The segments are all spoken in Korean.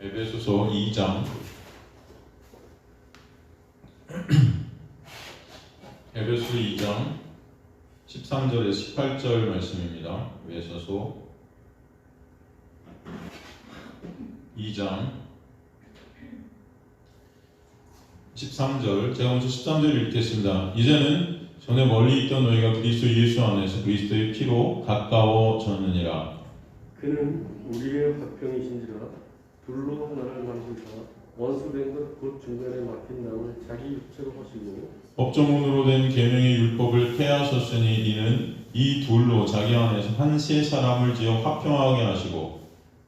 에베소서 2장 에베소 2장 13절에서 18절 말씀입니다. 에베소서 2장 13절, 제가 먼저 13절을 읽겠습니다. 이제는 전에 멀리 있던 너희가 그리스도 예수 안에서 그리스도의 피로 가까워졌느니라. 그는 우리의 화평이신지라 둘로 하나를 만드사 원수된 것 곧 중간에 막힌 남을 자기 육체로 하시고 법조문으로 된 계명의 율법을 폐하셨으니 이는 이 둘로 자기 안에서 한 세 사람을 지어 화평하게 하시고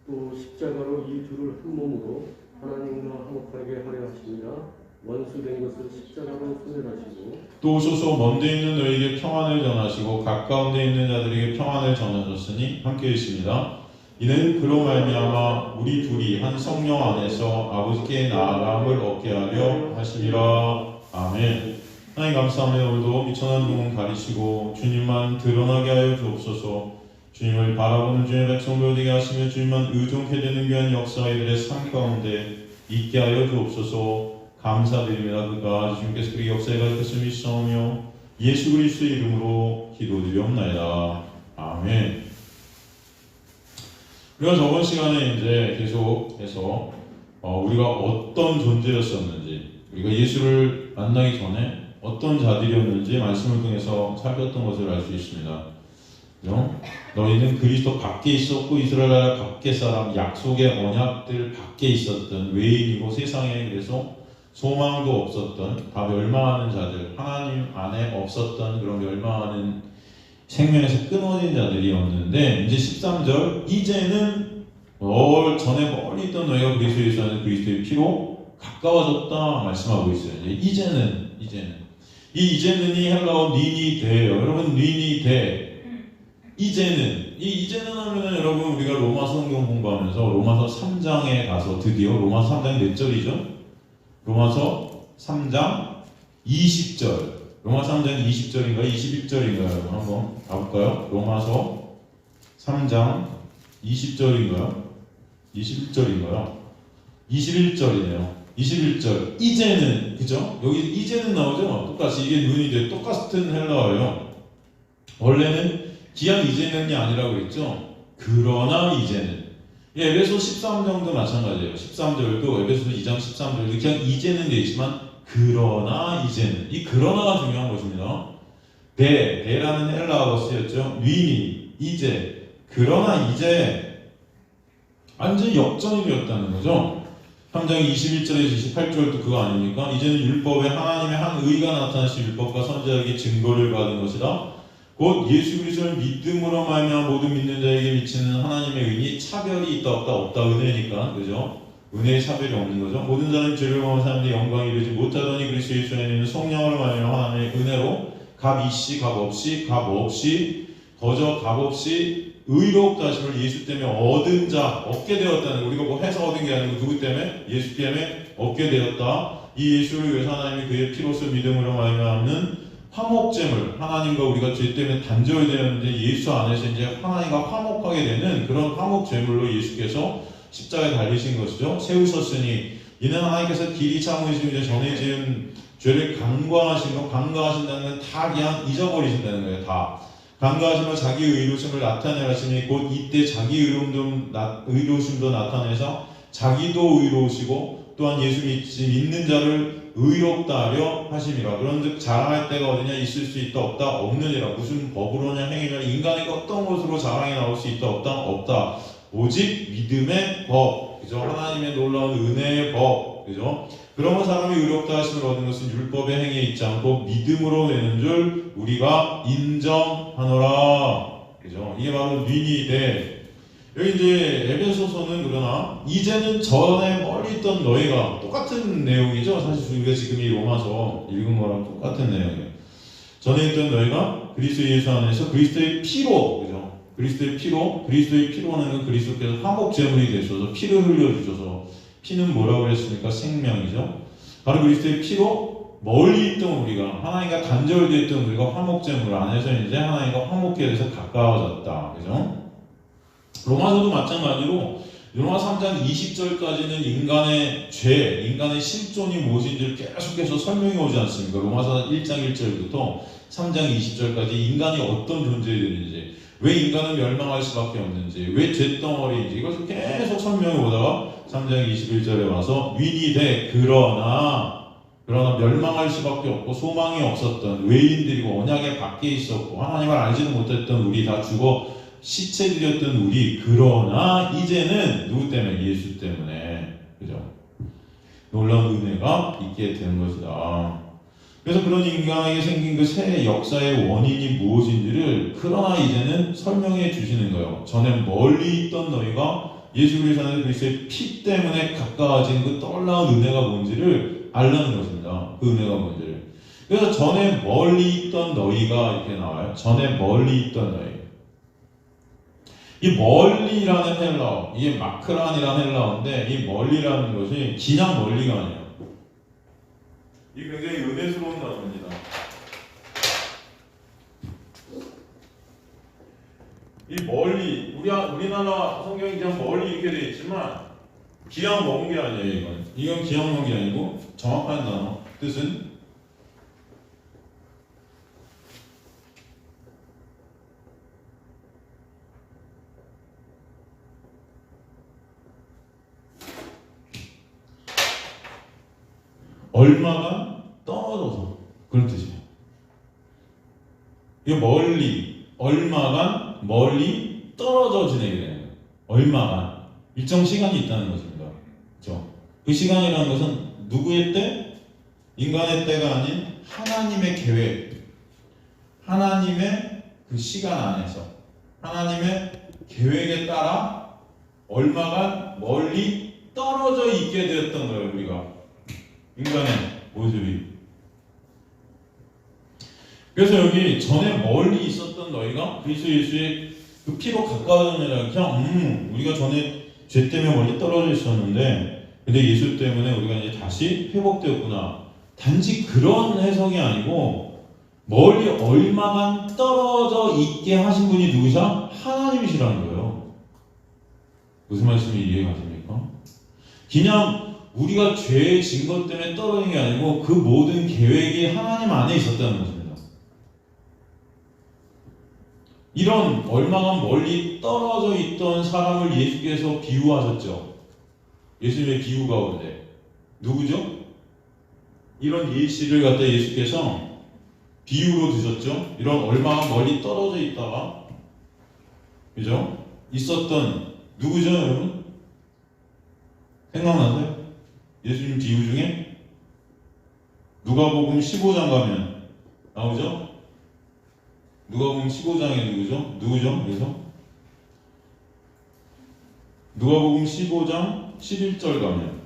또 십자가로 이 둘을 한 몸으로 하나님과 화목하게 하려 하시니라. 원수된 것을 십자가로 소멸하시고 또 오셔서 먼데 있는 너희에게 평안을 전하시고 가까운 데 있는 자들에게 평안을 전하셨으니 함께 있습니다. 이는 그로 말미암아 우리 둘이 한 성령 안에서 아버지께 나아감을 얻게 하려 하시니라. 아멘. 하나님 감사합니다. 오늘도 미천한 눈은 가리시고 주님만 드러나게 하여 주옵소서. 주님을 바라보는 주님의 백성들 되게 하시며 주님만 의존케 되는 귀한 역사 이들의 삶 가운데 있게 하여 주옵소서. 감사드립니다. 그가 주님께서 그리 역사에 가르쳤음을 믿사오며 예수 그리스도의 이름으로 기도드리옵나이다. 아멘. 우리가 저번 시간에 이제 계속해서 우리가 어떤 존재였었는지, 우리가 예수를 만나기 전에 어떤 자들이었는지 말씀을 통해서 살폈던 것을 알 수 있습니다. 너희는 그리스도 밖에 있었고 이스라엘 나라 밖에 사람, 약속의 언약들 밖에 있었던 외인이고 세상에 그래서 소망도 없었던, 다 멸망하는 자들, 하나님 안에 없었던 그런 멸망하는 생명에서 끊어진 자들이었는데, 이제 13절, 이제는 전에 멀리 있던 너희가 그리스도 예수 안에 그리스도의 피로 가까워졌다 말씀하고 있어요. 이제는 이 이제는이 헬라어 니니 데예요. 여러분 니니 데. 이제는 하면은 여러분 우리가 로마서 성경 공부하면서 로마서 3장에 가서 드디어 로마서 3장이 몇 절이죠? 로마서 3장 20절. 로마서 3장 20절인가요? 21절인가요? 여러분 한번 가볼까요? 로마서 3장 20절인가요? 21절인가요? 21절이네요. 21절. 이제는, 그죠? 여기 이제는 나오죠? 똑같이 이게 눈이 돼. 똑같은 헬라어예요. 원래는 기한 이제는이 아니라고 했죠? 그러나 이제는. 에베소 13장도 마찬가지예요. 13절도 에베소 2장 13절도 그냥 이제는 돼 있지만 그러나 이제는. 이 그러나가 중요한 것입니다. 대라는 헬라어가 쓰였죠. 위니, 이제. 그러나 이제 완전 역전이 되었다는 거죠. 3장 21절에서 28절도 그거 아닙니까? 이제는 율법에 하나님의 한 의가 나타나신 율법과 선지자에게 증거를 받은 것이다. 곧 예수 그리스도를 믿음으로 말미암아 모든 믿는 자에게 미치는 하나님의 의니 차별이 있다 없다 은혜니까, 그죠? 은혜의 차별이 없는 거죠. 모든 사람이 죄를 범한 사람들이 영광에 이르지 못하더니 그리스도 예수 안에 있는 성령으로 말미암아 하나님의 은혜로 값 없이 거저 값 없이 의롭다 하심을 예수 때문에 얻은 자, 얻게 되었다는 거. 우리가 뭐 해서 얻은 게 아니고 누구 때문에? 예수 때문에 얻게 되었다. 이 예수를 위해서 하나님이 그의 피로써 믿음으로 말미암는 화목제물, 하나님과 우리가 죄 때문에 단절이 되었는데 예수 안에서 이제 하나님과 화목하게 되는 그런 화목제물로 예수께서 십자가에 달리신 것이죠. 세우셨으니 이는 하나님께서 길이 참으시고 이제 전에 지은 죄를 간과하신다는 건 다 그냥 잊어버리신다는 거예요. 다 간과하시며 자기 의로심을 나타내시니 곧 이때 자기 의로심도 나타내서 자기도 의로우시고 또한 예수 믿는 자를 의롭다 하려 하심이라. 그런즉 자랑할 때가 어디냐? 있을 수 있다 없다 없느니라. 무슨 법으로냐 행위냐? 인간에게 어떤 것으로 자랑이 나올 수 있다 없다 오직 믿음의 법, 그죠? 하나님의 놀라운 은혜의 법, 그죠? 그러면 사람이 의롭다 하심을 얻은 것은 율법의 행위에 있지 않고 믿음으로 되는 줄 우리가 인정하노라, 그죠? 이게 바로 니니데. 여기 이제 에베소서는 그러나 이제는 전에 멀리 있던 너희가, 똑같은 내용이죠. 사실 우리가 지금 이 로마서 읽은 거랑 똑같은 내용이에요. 전에 있던 너희가 그리스도 예수 안에서 그리스도의 피로, 그죠? 그리스도의 피로는 그리스도께서 화목 제물이 되셔서 피를 흘려주셔서, 피는 뭐라고 했습니까? 생명이죠. 바로 그리스도의 피로 멀리 있던 우리가, 하나님과 단절되어 있던 우리가 화목 제물 안에서 이제 하나님과 화목케 돼서 가까워졌다, 그죠? 로마서도 마찬가지로 로마 3장 20절까지는 인간의 죄, 인간의 실존이 무엇인지를 계속해서 설명이 오지 않습니까? 로마서 1장 1절부터 3장 20절까지 인간이 어떤 존재들인지, 왜 인간은 멸망할 수밖에 없는지, 왜 죄덩어리인지 이것을 계속 설명해 오다가 3장 21절에 와서 윈이 돼 그러나 멸망할 수밖에 없고 소망이 없었던 외인들이고 언약의 밖에 있었고 하나님을 알지도 못했던 우리, 다 죽어 시체들이었던 우리, 그러나 이제는 누구 때문에? 예수 때문에, 그죠? 놀라운 은혜가 있게 되는 것이다. 그래서 그런 인간에게 생긴 그 새 역사의 원인이 무엇인지를 그러나 이제는 설명해 주시는 거예요. 전에 멀리 있던 너희가 예수 그리스도의 그리스도의 피 때문에 가까워진 그 놀라운 은혜가 뭔지를 알라는 것입니다. 그 은혜가 뭔지를. 그래서 전에 멀리 있던 너희가 이렇게 나와요. 전에 멀리 있던 너희. 이 멀리라는 헬라어, 이게 마크란이라는 헬라어인데 이 멀리라는 것이 그냥 멀리가 아니에요. 이 굉장히 은혜스러운 단어입니다. 이 멀리, 우리나라 성경이 그냥 멀리 이렇게 되어 있지만 기양 먼 게 아니에요. 이건 기양 먼 게 아니고 정확한 단어 뜻은 얼마가 떨어져서, 그런 뜻이에요. 이게 멀리, 얼마간 멀리 떨어져 지내게 되는 거예요. 얼마간 일정 시간이 있다는 것입니다. 그렇죠? 그 시간이라는 것은 누구의 때? 인간의 때가 아닌 하나님의 계획, 하나님의 그 시간 안에서 하나님의 계획에 따라 얼마간 멀리 떨어져 있게 되었던 거예요. 우리가 인간의 모습이. 그래서 여기 전에 멀리 있었던 너희가 그리스도 예수의 그 피로 가까워졌느라, 그냥 우리가 전에 죄 때문에 멀리 떨어져 있었는데 근데 예수 때문에 우리가 이제 다시 회복되었구나. 단지 그런 해석이 아니고 멀리 얼마만 떨어져 있게 하신 분이 누구시야? 하나님이시라는 거예요. 무슨 말씀이 이해가 됩니까? 그냥 우리가 죄의 진 것 때문에 떨어진 게 아니고 그 모든 계획이 하나님 안에 있었다는 것입니다. 이런 얼마간 멀리 떨어져 있던 사람을 예수께서 비유하셨죠. 예수님의 비유 가운데 누구죠? 이런 예시를 갖다 예수께서 비유로 드셨죠. 이런 얼마간 멀리 떨어져 있다가, 그죠? 있었던 누구죠, 여러분? 생각나세요? 예수님 비유 중에 누가복음 15장 가면 나오죠? 누가복음 15장에 누구죠? 그래서 누가복음 15장 11절 가면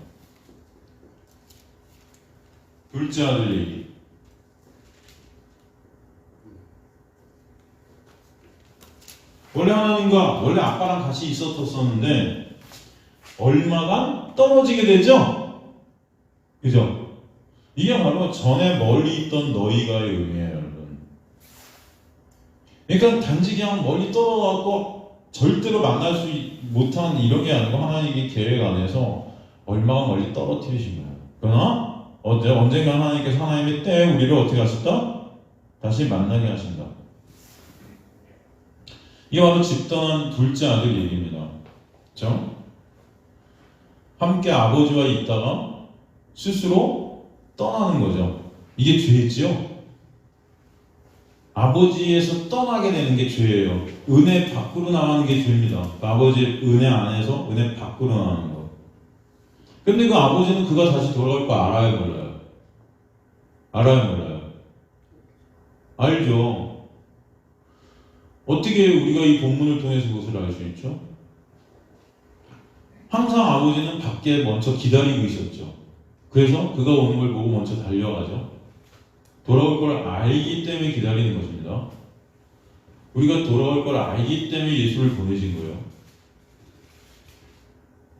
둘째 아들 얘기. 원래 하나님과 원래 아빠랑 같이 있었었는데 얼마간 떨어지게 되죠? 그죠? 이게 바로 전에 멀리 있던 너희가의 의미예요, 여러분. 그러니까 단지 그냥 멀리 떨어져갖고 절대로 만날 수 못한 이런 게 아니고 하나님의 계획 안에서 얼마나 멀리 떨어뜨리신 거예요. 그러나 언젠가 하나님께서 하나님의 때에 우리를 어떻게 하셨다? 다시 만나게 하신다. 이게 바로 집단한 둘째 아들 얘기입니다. 그렇죠? 함께 아버지와 있다가 스스로 떠나는 거죠. 이게 죄지요. 아버지에서 떠나게 되는 게 죄예요. 은혜 밖으로 나가는 게 죄입니다. 그 아버지 은혜 안에서 은혜 밖으로 나가는 거. 근데 그 아버지는 그가 다시 돌아올 거 알아요, 몰라요? 알아요, 몰라요? 알죠. 어떻게 우리가 이 본문을 통해서 그것을 알 수 있죠? 항상 아버지는 밖에 먼저 기다리고 있었죠. 그래서 그가 오는 걸 보고 먼저 달려가죠. 돌아올 걸 알기 때문에 기다리는 것입니다. 우리가 돌아올 걸 알기 때문에 예수를 보내신 거예요.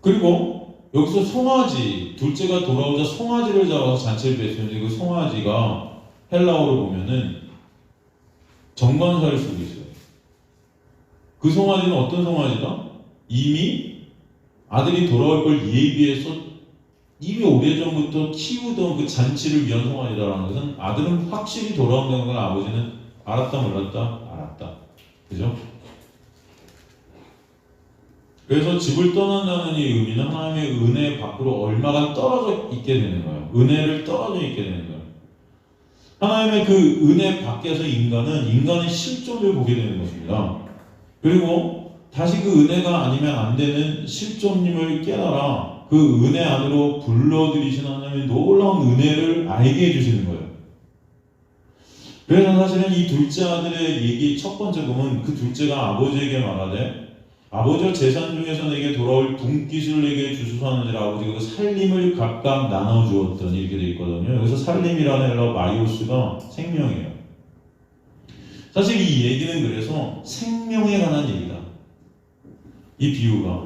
그리고 여기서 송아지, 둘째가 돌아오자 송아지를 잡아서 잔치를 베푸는데 그 송아지가 헬라어로 보면은 정관사를 쓰고 있어요. 그 송아지는 어떤 송아지다? 이미 아들이 돌아올 걸 예비해서 이미 오래전부터 키우던 그 잔치를 위한 송환이다라는 것은 아들은 확실히 돌아온다는 걸 아버지는 알았다 몰랐다? 알았다. 그죠? 그래서 집을 떠난다는 이 의미는 하나님의 은혜 밖으로 얼마가 떨어져 있게 되는 거예요. 은혜를 떨어져 있게 되는 거예요. 하나님의 그 은혜 밖에서 인간은 인간의 실존을 보게 되는 것입니다. 그리고 다시 그 은혜가 아니면 안 되는 실존임을 깨달아 그 은혜 안으로 불러들이신 하나님의 놀라운 은혜를 알게 해주시는 거예요. 그래서 사실은 이 둘째 아들의 얘기 첫 번째 보면 그 둘째가 아버지에게 말하되 아버지와 재산 중에서 내게 돌아올 분깃을 내게 주소서 하느니라. 아버지가 그 살림을 각각 나눠주었더니 이렇게 되어 있거든요. 여기서 살림이라는 헬라어 마이오스가 생명이에요. 사실 이 얘기는 그래서 생명에 관한 얘기다. 이 비유가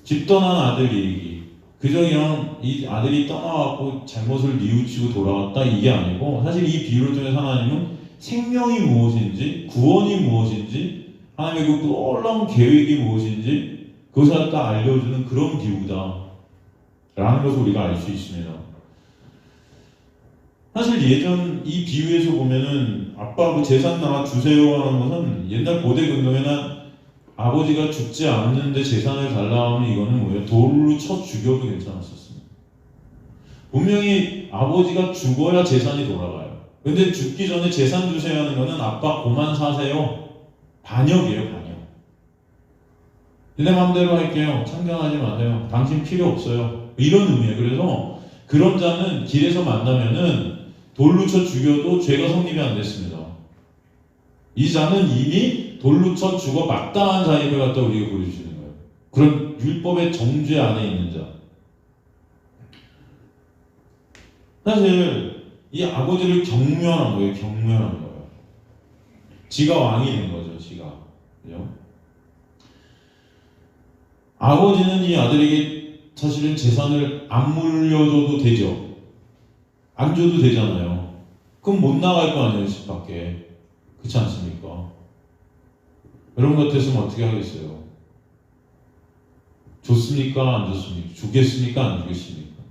집 떠난 아들 얘기, 그저 그냥 이 아들이 떠나갖고 잘못을 뉘우치고 돌아왔다 이게 아니고 사실 이 비유를 통해서 하나님은 생명이 무엇인지 구원이 무엇인지 하나님의 그 놀라운 계획이 무엇인지 그것을 갖다 알려주는 그런 비유다 라는 것을 우리가 알 수 있습니다. 사실 예전 이 비유에서 보면은 아빠 그 재산 나와 주세요 하는 것은 옛날 고대 근동에는 아버지가 죽지 않는데 재산을 달라 하면 이거는 뭐예요? 돌로 쳐 죽여도 괜찮았었습니다. 분명히 아버지가 죽어야 재산이 돌아가요. 근데 죽기 전에 재산 주세요 하는 거는 아빠 고만 사세요. 반역이에요, 반역. 내 마음대로 할게요. 참견하지 마세요. 당신 필요 없어요. 이런 의미예요. 그래서 그런 자는 길에서 만나면은 돌로 쳐 죽여도 죄가 성립이 안 됐습니다. 이 자는 이미 돌로 쳐 죽어 마땅한 자임을 갖다 우리에게 보여주시는 거예요. 그런 율법의 정죄 안에 있는 자. 사실 이 아버지를 경멸한 거예요. 경멸한 거예요. 지가 왕이 된 거죠. 지가. 그죠? 아버지는 이 아들에게 사실은 재산을 안 물려줘도 되죠. 안 줘도 되잖아요. 그럼 못 나갈 거 아니에요. 집 밖에. 그렇지 않습니까? 여러분 같았으면 어떻게 하겠어요? 줬습니까? 안 줬습니까? 주겠습니까? 안 주겠습니까?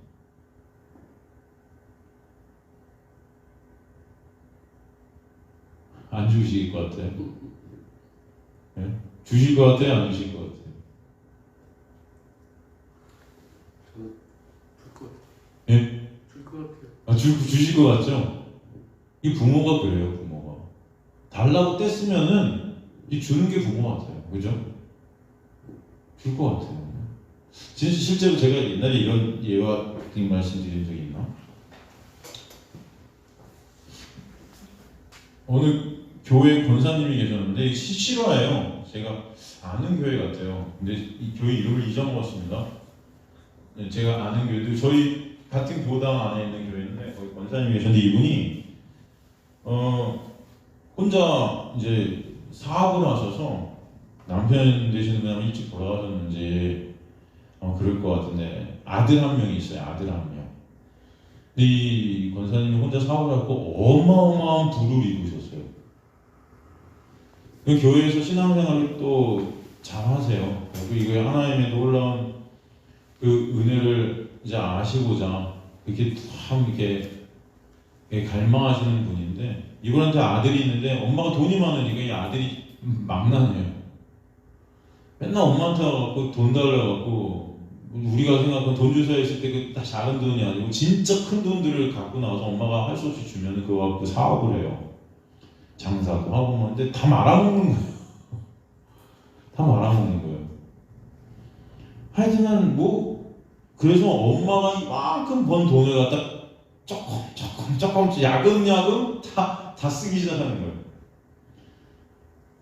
안 주실 것 같아요? 네? 주실 것 같아요? 안 주실 것 같아요? 줄 것 같아요. 예? 줄 것 같아요. 주실 것 같죠? 이 부모가 그래요, 부모가. 달라고 뗐으면은 이 주는 게 부모 같아요. 그죠? 줄 것 같아요. 진짜 실제로 제가 옛날에 이런 예와 말씀드린 적이 있나? 어느 교회 권사님이 계셨는데 실화예요. 제가 아는 교회 같아요. 근데 이 교회 이름을 잊어먹었습니다. 제가 아는 교회도 저희 같은 교당 안에 있는 교회인데 거기 권사님이 계셨는데 이분이 혼자 이제 사업을 하셔서 남편 되시는 분이 일찍 돌아가셨는지 그럴 것 같은데 아들 한 명이 있어요. 아들 한 명. 근데 이 권사님이 혼자 사업을 하고 어마어마한 부를 이루셨어요. 그 교회에서 신앙생활을 또 잘하세요. 그리고 이거 하나님의 놀라운 그 은혜를 이제 아시고자 이렇게 참 이렇게 갈망하시는 분인데 이분한테 아들이 있는데 엄마가 돈이 많으니까 이 아들이 망나네요. 맨날 엄마한테 와갖고 돈 달라갖고 우리가 생각한 돈 주세요 했을 때 그 작은 돈이 아니고 진짜 큰 돈들을 갖고 나와서 엄마가 할 수 없이 주면 그거 갖고 사업을 해요. 장사도 하고 뭐 근데 다 말아먹는 거예요. 다 말아먹는 거예요. 하여튼은 뭐 그래서 엄마가 이만큼 번 돈을 갖다 조금씩 야금야금 다 쓰기 시작하는 거예요.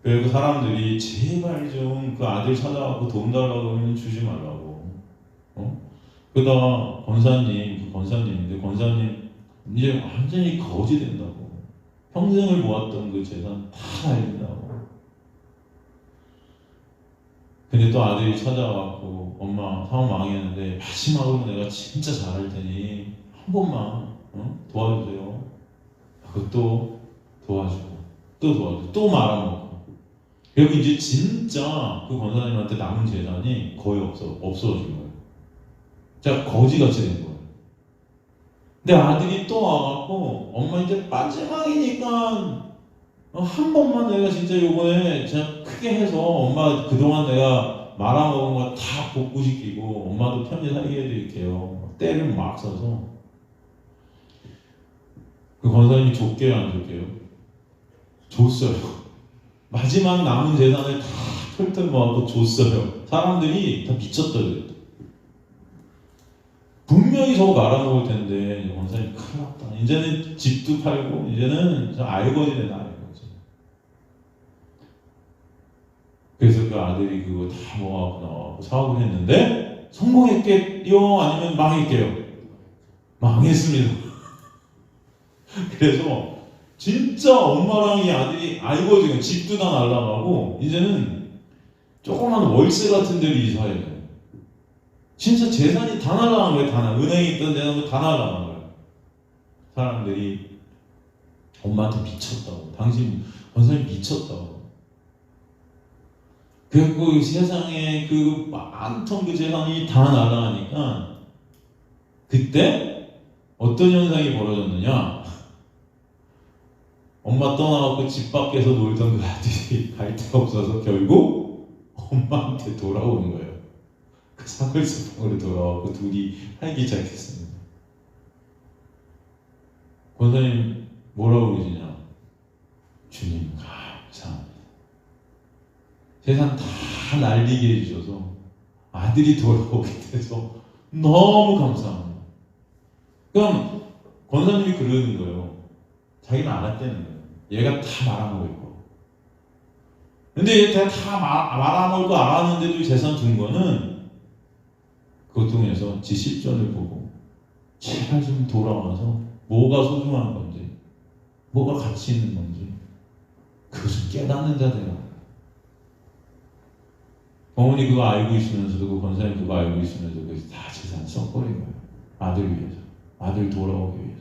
그리고 사람들이 제발 좀 그 아들 찾아가고 돈 달라고 하면 주지 말라고. 그러다가 권사님인데 권사님 이제 완전히 거지 된다고. 평생을 모았던 그 재산 다 날린다고. 근데 또 아들이 찾아와갖고 엄마 상황 망했는데 마지막으로 내가 진짜 잘할 테니 한 번만 도와주세요. 그것도 도와주고 또 도와주고 또 말아먹고 그리고 이제 진짜 그 권사님한테 남은 재산이 거의 없어진 거예요. 자, 거지같이 된 거예요. 근데 아들이 또 와갖고 엄마 이제 마지막이니까 한 번만 내가 진짜 요번에 진짜 크게 해서 엄마 그동안 내가 말아먹은 거 다 복구시키고 엄마도 편히 살게 해드릴게요. 때를 막 써서 그 권사님이 줬게요, 안 줬게요? 줬어요. 마지막 남은 재산을 다 털털 모아서 줬어요. 사람들이 다 미쳤더래요. 분명히 저거 말아먹을 텐데 권사님 큰일 났다. 이제는 집도 팔고 이제는 알거지 되나 알거지. 그래서 그 아들이 그거 다 모아갖고 나와갖고 사업을 했는데 성공했겠요? 아니면 망했게요? 망했습니다. 그래서 진짜 엄마랑 이 아들이 알거지가 집도 다 날라가고 이제는 조그만 월세 같은 데로 이사해야 돼요. 진짜 재산이 다 날아간 거예요. 다 은행에 있던 재산도 다 날아간 거예요. 사람들이 엄마한테 미쳤다고. 당신 권사님 미쳤다고. 그리고 세상에 그 많던 그 재산이 다 날아가니까 그때 어떤 현상이 벌어졌느냐. 엄마 떠나갖고 집 밖에서 놀던 그 아들이 갈 데가 없어서 결국 엄마한테 돌아오는 거예요. 그 사글서방으로 돌아와서 둘이 살기 시작했습니다. 권사님 뭐라고 그러시냐? 주님 감사합니다. 세상 다 날리게 해주셔서 아들이 돌아오게 돼서 너무 감사합니다. 그럼 권사님이 그러는 거예요. 자기는 알았다는 거예요. 얘가 다 말아먹을 거. 근데 얘가 다 말아먹을 거 알았는데도 재산 준 거는 그것 통해서 지 실전을 보고 제발 좀 돌아와서 뭐가 소중한 건지 뭐가 가치 있는 건지 그것을 깨닫는 자들아. 어머니 그거 알고 있으면서도 그 권사님 그거 알고 있으면서도 그것이 다 재산 썩버린 거예요. 아들 위해서. 아들 돌아오기 위해서.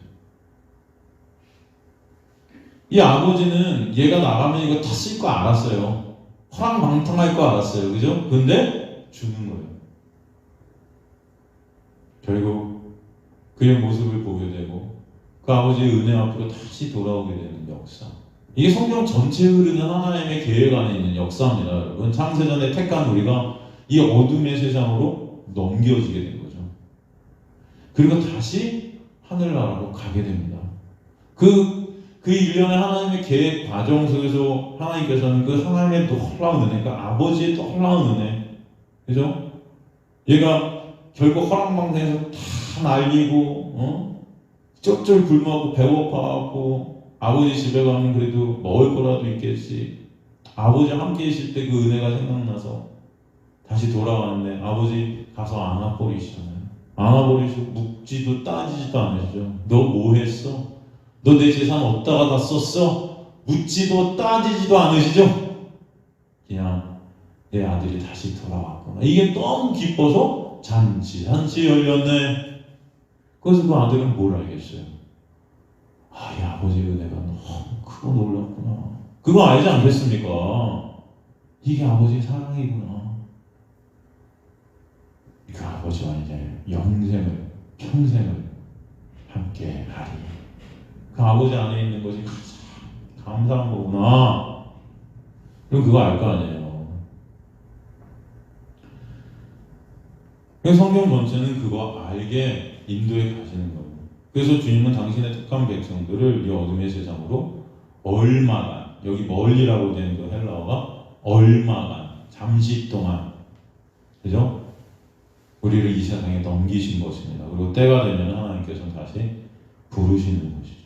이 아버지는 얘가 나가면 이거 다 쓸 거 알았어요. 허랑방탕할 거 알았어요. 그죠? 근데 주는 거예요. 결국 그의 모습을 보게 되고 그 아버지의 은혜 앞으로 다시 돌아오게 되는 역사. 이게 성경 전체에 흐르는 하나님의 계획 안에 있는 역사입니다. 여러분. 창세전에 택한 우리가 이 어둠의 세상으로 넘겨지게 된 거죠. 그리고 다시 하늘나라로 가게 됩니다. 그 일련의 하나님의 계획 과정 속에서 하나님께서는 그 하나님의 놀라운 은혜, 그러니까 아버지의 놀라운 은혜, 그죠? 얘가 결국 허랑방탕에서 다 날리고, 쩔쩔 굶어갖고 배고파갖고 아버지 집에 가면 그래도 먹을 거라도 있겠지. 아버지 함께 있을 때 그 은혜가 생각나서 다시 돌아왔는데 아버지 가서 안아버리시잖아요. 안아버리시고 묻지도 따지지도 않으시죠. 너 뭐 했어? 너 내 재산 어디다가 다 썼어? 묻지도 따지지도 않으시죠? 그냥 내 아들이 다시 돌아왔구나. 이게 너무 기뻐서 잔치 열렸네. 그래서 그 아들은 뭘 알겠어요? 아, 이 아버지의 은혜가 너무 크고 놀랍구나. 그거 알지 않겠습니까? 이게 아버지의 사랑이구나. 그 아버지와 이제 영생을, 평생을 함께 하리. 그 아버지 안에 있는 것이 가장 감사한 거구나. 그럼 그거 알 거 아니에요. 그래서 성경 전체는 그거 알게 인도에 가시는 거예요. 그래서 주님은 당신의 택한 백성들을 이 어둠의 세상으로 얼마간, 여기 멀리라고 되는 그 헬라어가 얼마간, 잠시 동안, 그죠? 우리를 이 세상에 넘기신 것입니다. 그리고 때가 되면 하나님께서 다시 부르시는 것이죠.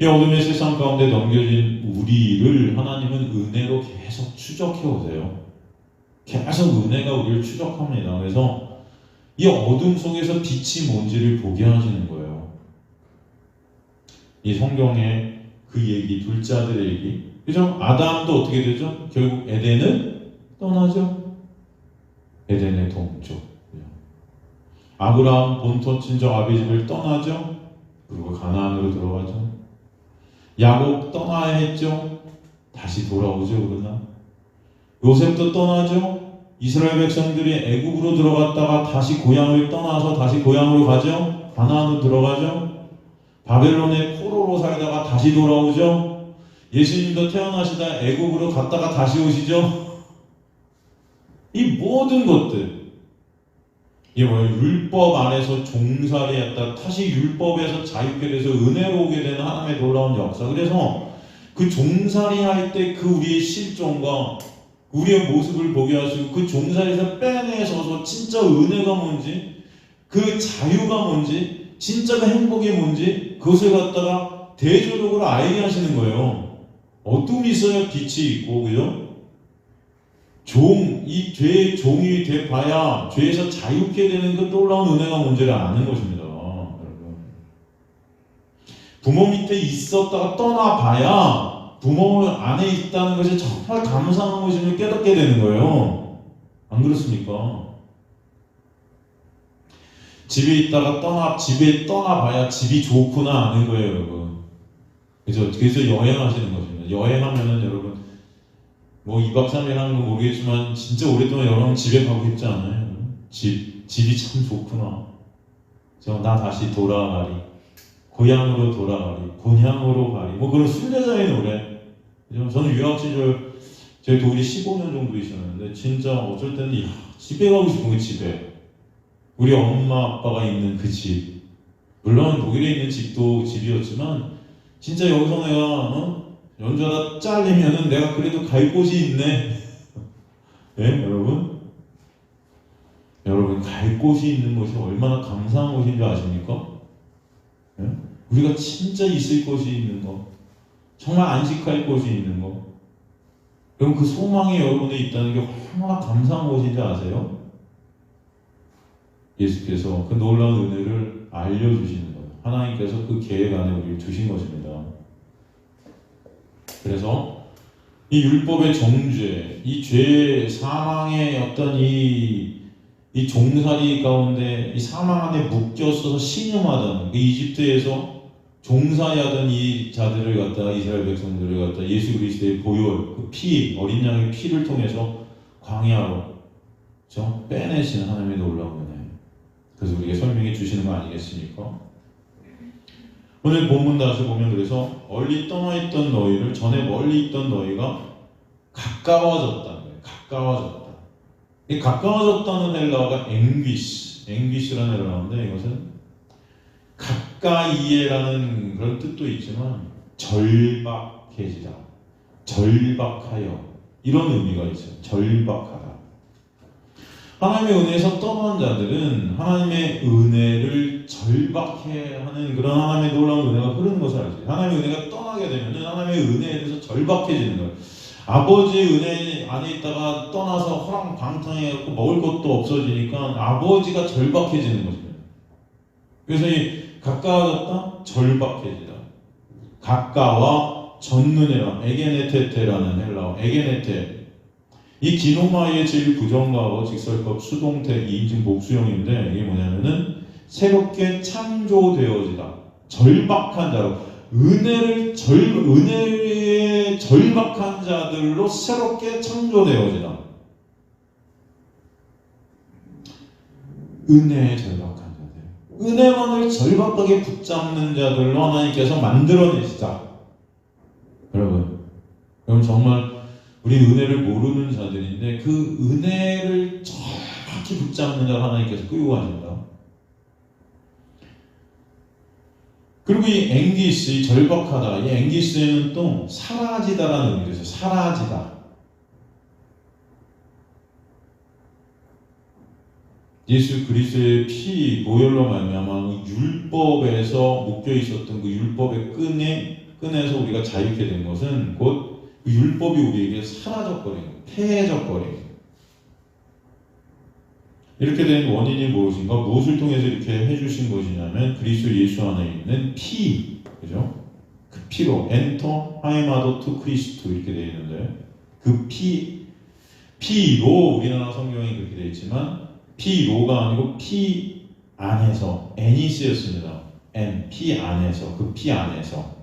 이 어둠의 세상 가운데 넘겨진 우리를 하나님은 은혜로 계속 추적해 오세요. 계속 은혜가 우리를 추적합니다. 그래서 이 어둠 속에서 빛이 뭔지를 보게 하시는 거예요. 이 성경의 그 얘기, 둘째 아들의 얘기, 그죠? 아담도 어떻게 되죠? 결국 에덴을 떠나죠. 에덴의 동쪽. 아브라함 본토 친정 아비집을 떠나죠. 그리고 가나안으로 들어가죠. 야곱 떠나야 했죠. 다시 돌아오죠, 그러나? 요셉도 떠나죠? 이스라엘 백성들이 애굽으로 들어갔다가 다시 고향을 떠나서 다시 고향으로 가죠? 가나안으로 들어가죠? 바벨론의 포로로 살다가 다시 돌아오죠? 예수님도 태어나시다 애굽으로 갔다가 다시 오시죠? 이 모든 것들, 이게 뭐예요? 율법 안에서 종살이했다 다시 율법에서 자유케 돼서 은혜로 오게 되는 하나님의 놀라운 역사. 그래서 그 종살이 할 때 그 우리의 실존과 우리의 모습을 보게 하시고 그 종살이에서 빼내셔서 진짜 은혜가 뭔지, 그 자유가 뭔지, 진짜 그 행복이 뭔지 그것을 갖다가 대조적으로 알게 하시는 거예요. 어둠이 있어야 빛이 있고, 그죠? 이 죄의 종이 돼봐야 죄에서 자유케 되는 그 놀라운 은혜가 뭔지를 아는 것입니다. 여러분. 부모 밑에 있었다가 떠나봐야 부모 안에 있다는 것이 정말 감사한 것임을 깨닫게 되는 거예요. 안 그렇습니까? 집에 있다가 집에 떠나봐야 집이 좋구나 아는 거예요, 여러분. 그래서 여행하시는 것입니다. 여행하면은 여러분, 뭐 2박 3일 하는 건 모르겠지만 진짜 오랫동안 여러분 집에 가고 싶지 않아요? 집이 참 좋구나. 나 다시 돌아가리. 고향으로 돌아가리. 본향으로 가리. 뭐 그런 순례자의 노래. 저는 유학 시절 저희 독일이 15년 정도 있었는데 진짜 어쩔 때는 집에 가고 싶은 그 집에. 우리 엄마 아빠가 있는 그 집. 물론 독일에 있는 집도 집이었지만 진짜 여기서 내가 연주하다 잘리면은 내가 그래도 갈 곳이 있네. 네, 여러분? 여러분, 갈 곳이 있는 것이 얼마나 감사한 것인 줄 아십니까? 네? 우리가 진짜 있을 곳이 있는 거, 정말 안식할 곳이 있는 거, 그럼 그 소망이 여러분에 있다는 게 얼마나 감사한 것인지 아세요? 예수께서 그 놀라운 은혜를 알려주시는 거예요. 하나님께서 그 계획 안에 우리를 두신 것입니다. 그래서 이 율법의 정죄, 이 죄, 사망의 어떤 이 종살이 가운데 이 사망 안에 묶여서 신음하던 그 이집트에서 종살이하던 이 자들을 갖다가 이스라엘 백성들을 갖다가 예수 그리스도의 보혈, 그 피, 어린 양의 피를 통해서 광야로 빼내시는 하나님의 놀라운 은혜. 그래서 우리에게 설명해 주시는 거 아니겠습니까? 오늘 본문 다시 보면 그래서 멀리 떠나있던 너희를 전에 멀리 있던 너희가 가까워졌다는 거예요. 가까워졌다. 이 가까워졌다는 헬라어가 앵귀시라는 헬라어인데 이것은 가까이에라는 그런 뜻도 있지만 절박해지다, 절박하여 이런 의미가 있어요. 절박하다. 하나님의 은혜에서 떠난 자들은 하나님의 은혜를 절박해 하는 그런 하나님의 놀라운 은혜가 흐르는 것을 알지. 하나님의 은혜가 떠나게 되면 하나님의 은혜에 대해서 절박해지는 거예요. 아버지의 은혜 안에 있다가 떠나서 허랑방탕해갖고 먹을 것도 없어지니까 아버지가 절박해지는 것입니다. 그래서 이 가까워졌다, 절박해지다. 가까워 전눈에라, 에게네테테라는 헬라어, 에게네테. 이 기노마의 제일 부정과거 직설법 수동태 2인칭 복수형인데 이게 뭐냐면은 새롭게 창조되어지다. 절박한 자로 은혜에 절박한 자들로 새롭게 창조되어지다. 은혜에 절박한 자들. 은혜만을 절박하게 붙잡는 자들로 하나님께서 만들어내시자. 여러분 정말 우리 은혜를 모르는 자들인데 그 은혜를 정확히 붙잡는 자를 하나님께서 끌고 가신다. 그리고 이 앵기스, 이 절박하다, 이 앵기스에는 또 사라지다라는 의미가 있어요. 사라지다. 예수 그리스도의 피 보혈로 말미암아 율법에서 묶여 있었던 그 율법의 끈에서 우리가 자유케 된 것은 곧 그 율법이 우리에게 사라져버린 거예요. 폐해져버린 거예요. 이렇게 된 원인이 무엇인가? 무엇을 통해서 이렇게 해주신 것이냐면 그리스도 예수 안에 있는 피, 그죠? 그 피로 엔터 하이마도 투 크리스토 이렇게 되어 있는데 그 피로 우리나라 성경이 그렇게 되어 있지만 피로가 아니고 피 안에서 애니스였습니다. 피 안에서 그 피 안에서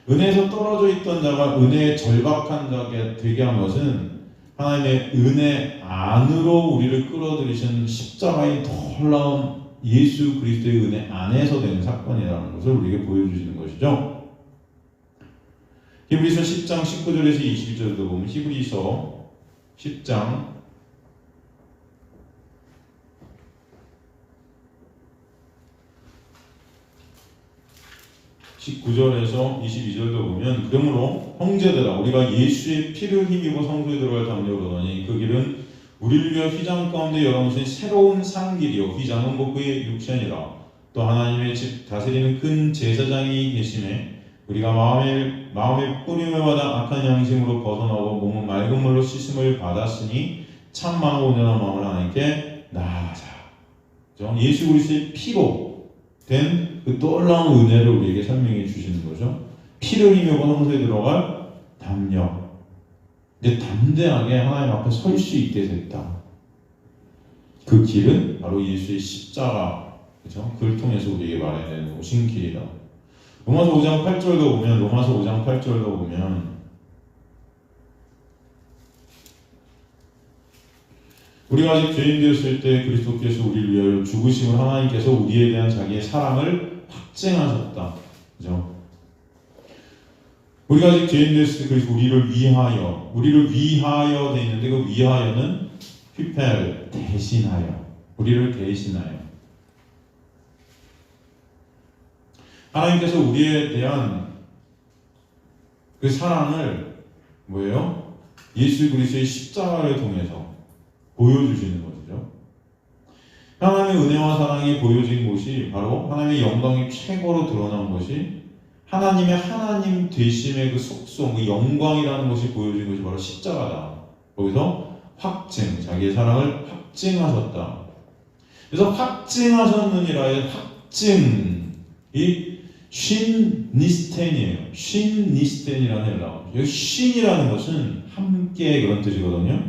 은혜에서 떨어져 있던 자가 은혜에 절박한 자가 되게 한 것은 하나님의 은혜 안으로 우리를 끌어들이신 십자가의 놀라운 예수 그리스도의 은혜 안에서 되는 사건이라는 것을 우리에게 보여주시는 것이죠. 히브리서 10장 19절에서 22절도 보면 히브리서 10장 19절에서 22절도 보면 그러므로 형제들아 우리가 예수의 피를 힘입어 성소에 들어갈 담력을 얻으니 그 길은 우리를 위하여 휘장 가운데 열어놓으신 새로운 산 길이요 휘장은 곧 그의 육신이라 또 하나님의 집 다스리는 큰 제사장이 계심에 우리가 마음의 뿌림을 받아 악한 양심으로 벗어나고 몸은 맑은 물로 씻음을 받았으니 참마음과 온전한 마음을 하나님께 나아가자. 예수 그리스도의 피로 된 그 놀라운 은혜를 우리에게 설명해 주시는 거죠. 피를 힘입어 성소에 들어갈 담력. 이제 담대하게 하나님 앞에 설 수 있게 됐다. 그 길은 바로 예수의 십자가, 그렇죠? 그를 통해서 우리에게 말해내는 오신 길이다. 로마서 5장 8절도 보면 우리가 아직 죄인 되었을 때 그리스도께서 우리를 위하여 죽으심을 하나님께서 우리에 대한 자기의 사랑을 확증하셨다. 그죠? 우리가 아직 죄인 되었을 때 그리스도 우리를 위하여 돼 있는데 그 위하여는 휘펠 대신하여 우리를 대신하여 하나님께서 우리에 대한 그 사랑을 뭐예요? 예수 그리스도의 십자가를 통해서 보여주시는 것이죠. 하나님의 은혜와 사랑이 보여진 곳이 바로 하나님의 영광이 최고로 드러난 것이 하나님의 하나님 되심의 그 속성, 그 영광이라는 것이 보여진 것이 바로 십자가다. 거기서 확증, 자기의 사랑을 확증하셨다. 그래서 확증하셨느니라의 확증이 쉰니스텐이에요. 쉰니스텐이라는 헬라어. 여기 쉰이라는 것은 함께 그런 뜻이거든요.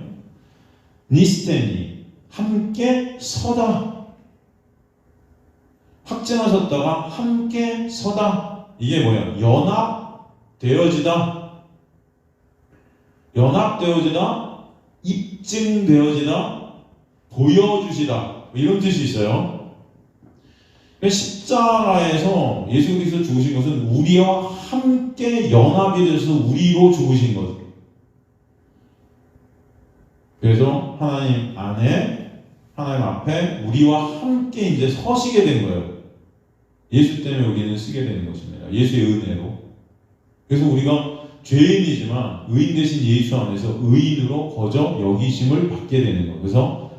니스텐이 함께 서다. 확증하셨다가 함께 서다. 이게 뭐야? 연합되어지다. 연합되어지다. 입증되어지다. 보여주시다. 이런 뜻이 있어요. 십자가에서 예수 그리스도 죽으신 것은 우리와 함께 연합이 돼서 우리로 죽으신 것. 그래서 하나님 안에, 하나님 앞에 우리와 함께 이제 서시게 된 거예요. 예수 때문에 우리는 쓰게 되는 것입니다. 예수의 은혜로. 그래서 우리가 죄인이지만 의인 대신 예수 안에서 의인으로 거저 여기심을 받게 되는 거예요. 그래서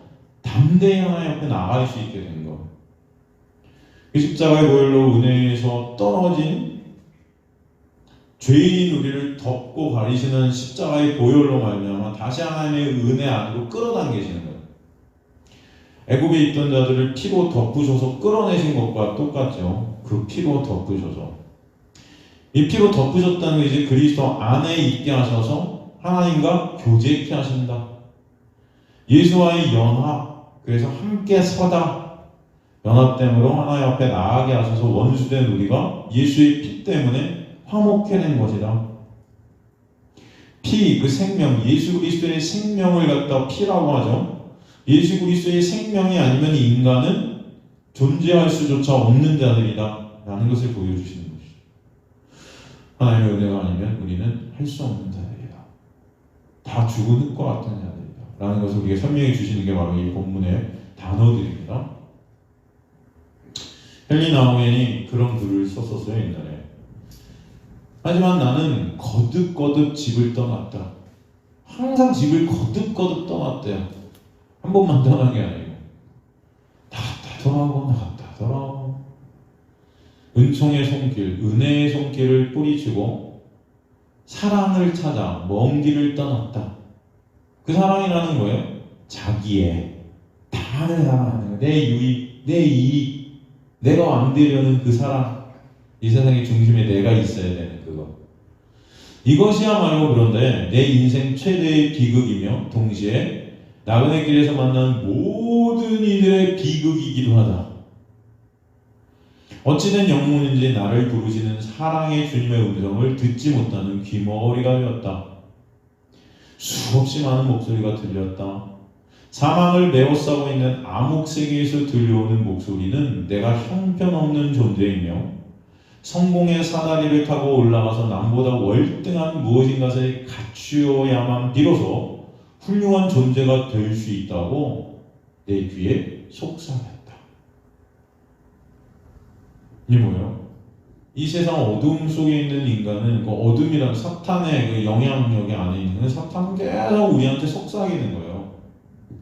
담대히 하나님 앞에 나아갈 수 있게 된 거예요. 그 십자가의 보혈로 은혜에서 떨어진 죄인 우리를 덮고 가리시는 십자가의 보혈로 말미암아 다시 하나님의 은혜 안으로 끌어당기시는 거예요. 애굽에 있던 자들을 피로 덮으셔서 끌어내신 것과 똑같죠. 그 피로 덮으셔서 이 피로 덮으셨다는 게 이제 그리스도 안에 있게 하셔서 하나님과 교제케 하신다. 예수와의 연합, 그래서 함께 서다. 연합됨으로 하나님 앞에 나아가게 하셔서 원수된 우리가 예수의 피 때문에 화목해낸 것이다. 피, 그 생명, 예수 그리스도의 생명을 갖다 피라고 하죠. 예수 그리스도의 생명이 아니면 인간은 존재할 수조차 없는 자들이다 라는 것을 보여주시는 것이죠. 하나님의 은혜가 아니면 우리는 할 수 없는 자들이다. 다 죽은 것 같은 자들이다 라는 것을 우리에게 설명해 주시는 게 바로 이 본문의 단어들입니다. 헨리 나우엔이 그런 글을 썼었어요, 옛날에. 하지만 나는 거듭거듭 집을 떠났다. 항상 집을 거듭거듭 떠났대요. 한 번만 떠난 게 아니고 나갔다 돌아오고 나갔다 돌아오고 은총의 손길, 은혜의 손길을 뿌리치고 사랑을 찾아 먼 길을 떠났다. 그 사랑이라는 거예요. 자기의 다를 사랑하는 내 유익, 내 이익, 내가 왕되려는 그 사랑. 이 세상의 중심에 내가 있어야 되는 그거. 이것이야말로 그런데 내 인생 최대의 비극이며 동시에 나그네 길에서 만난 모든 이들의 비극이기도 하다. 어찌된 영문인지 나를 부르시는 사랑의 주님의 음성을 듣지 못하는 귀머거리가 되었다. 수없이 많은 목소리가 들렸다. 사망을 메워싸고 있는 암흑 세계에서 들려오는 목소리는 내가 형편없는 존재이며 성공의 사다리를 타고 올라가서 남보다 월등한 무엇인가에 갖추어야만 비로소 훌륭한 존재가 될 수 있다고 내 귀에 속삭였다. 이게 뭐예요? 이 세상 어둠 속에 있는 인간은 그 어둠이란 사탄의 그 영향력이 안에 있는 사탄은 계속 우리한테 속삭이는 거예요.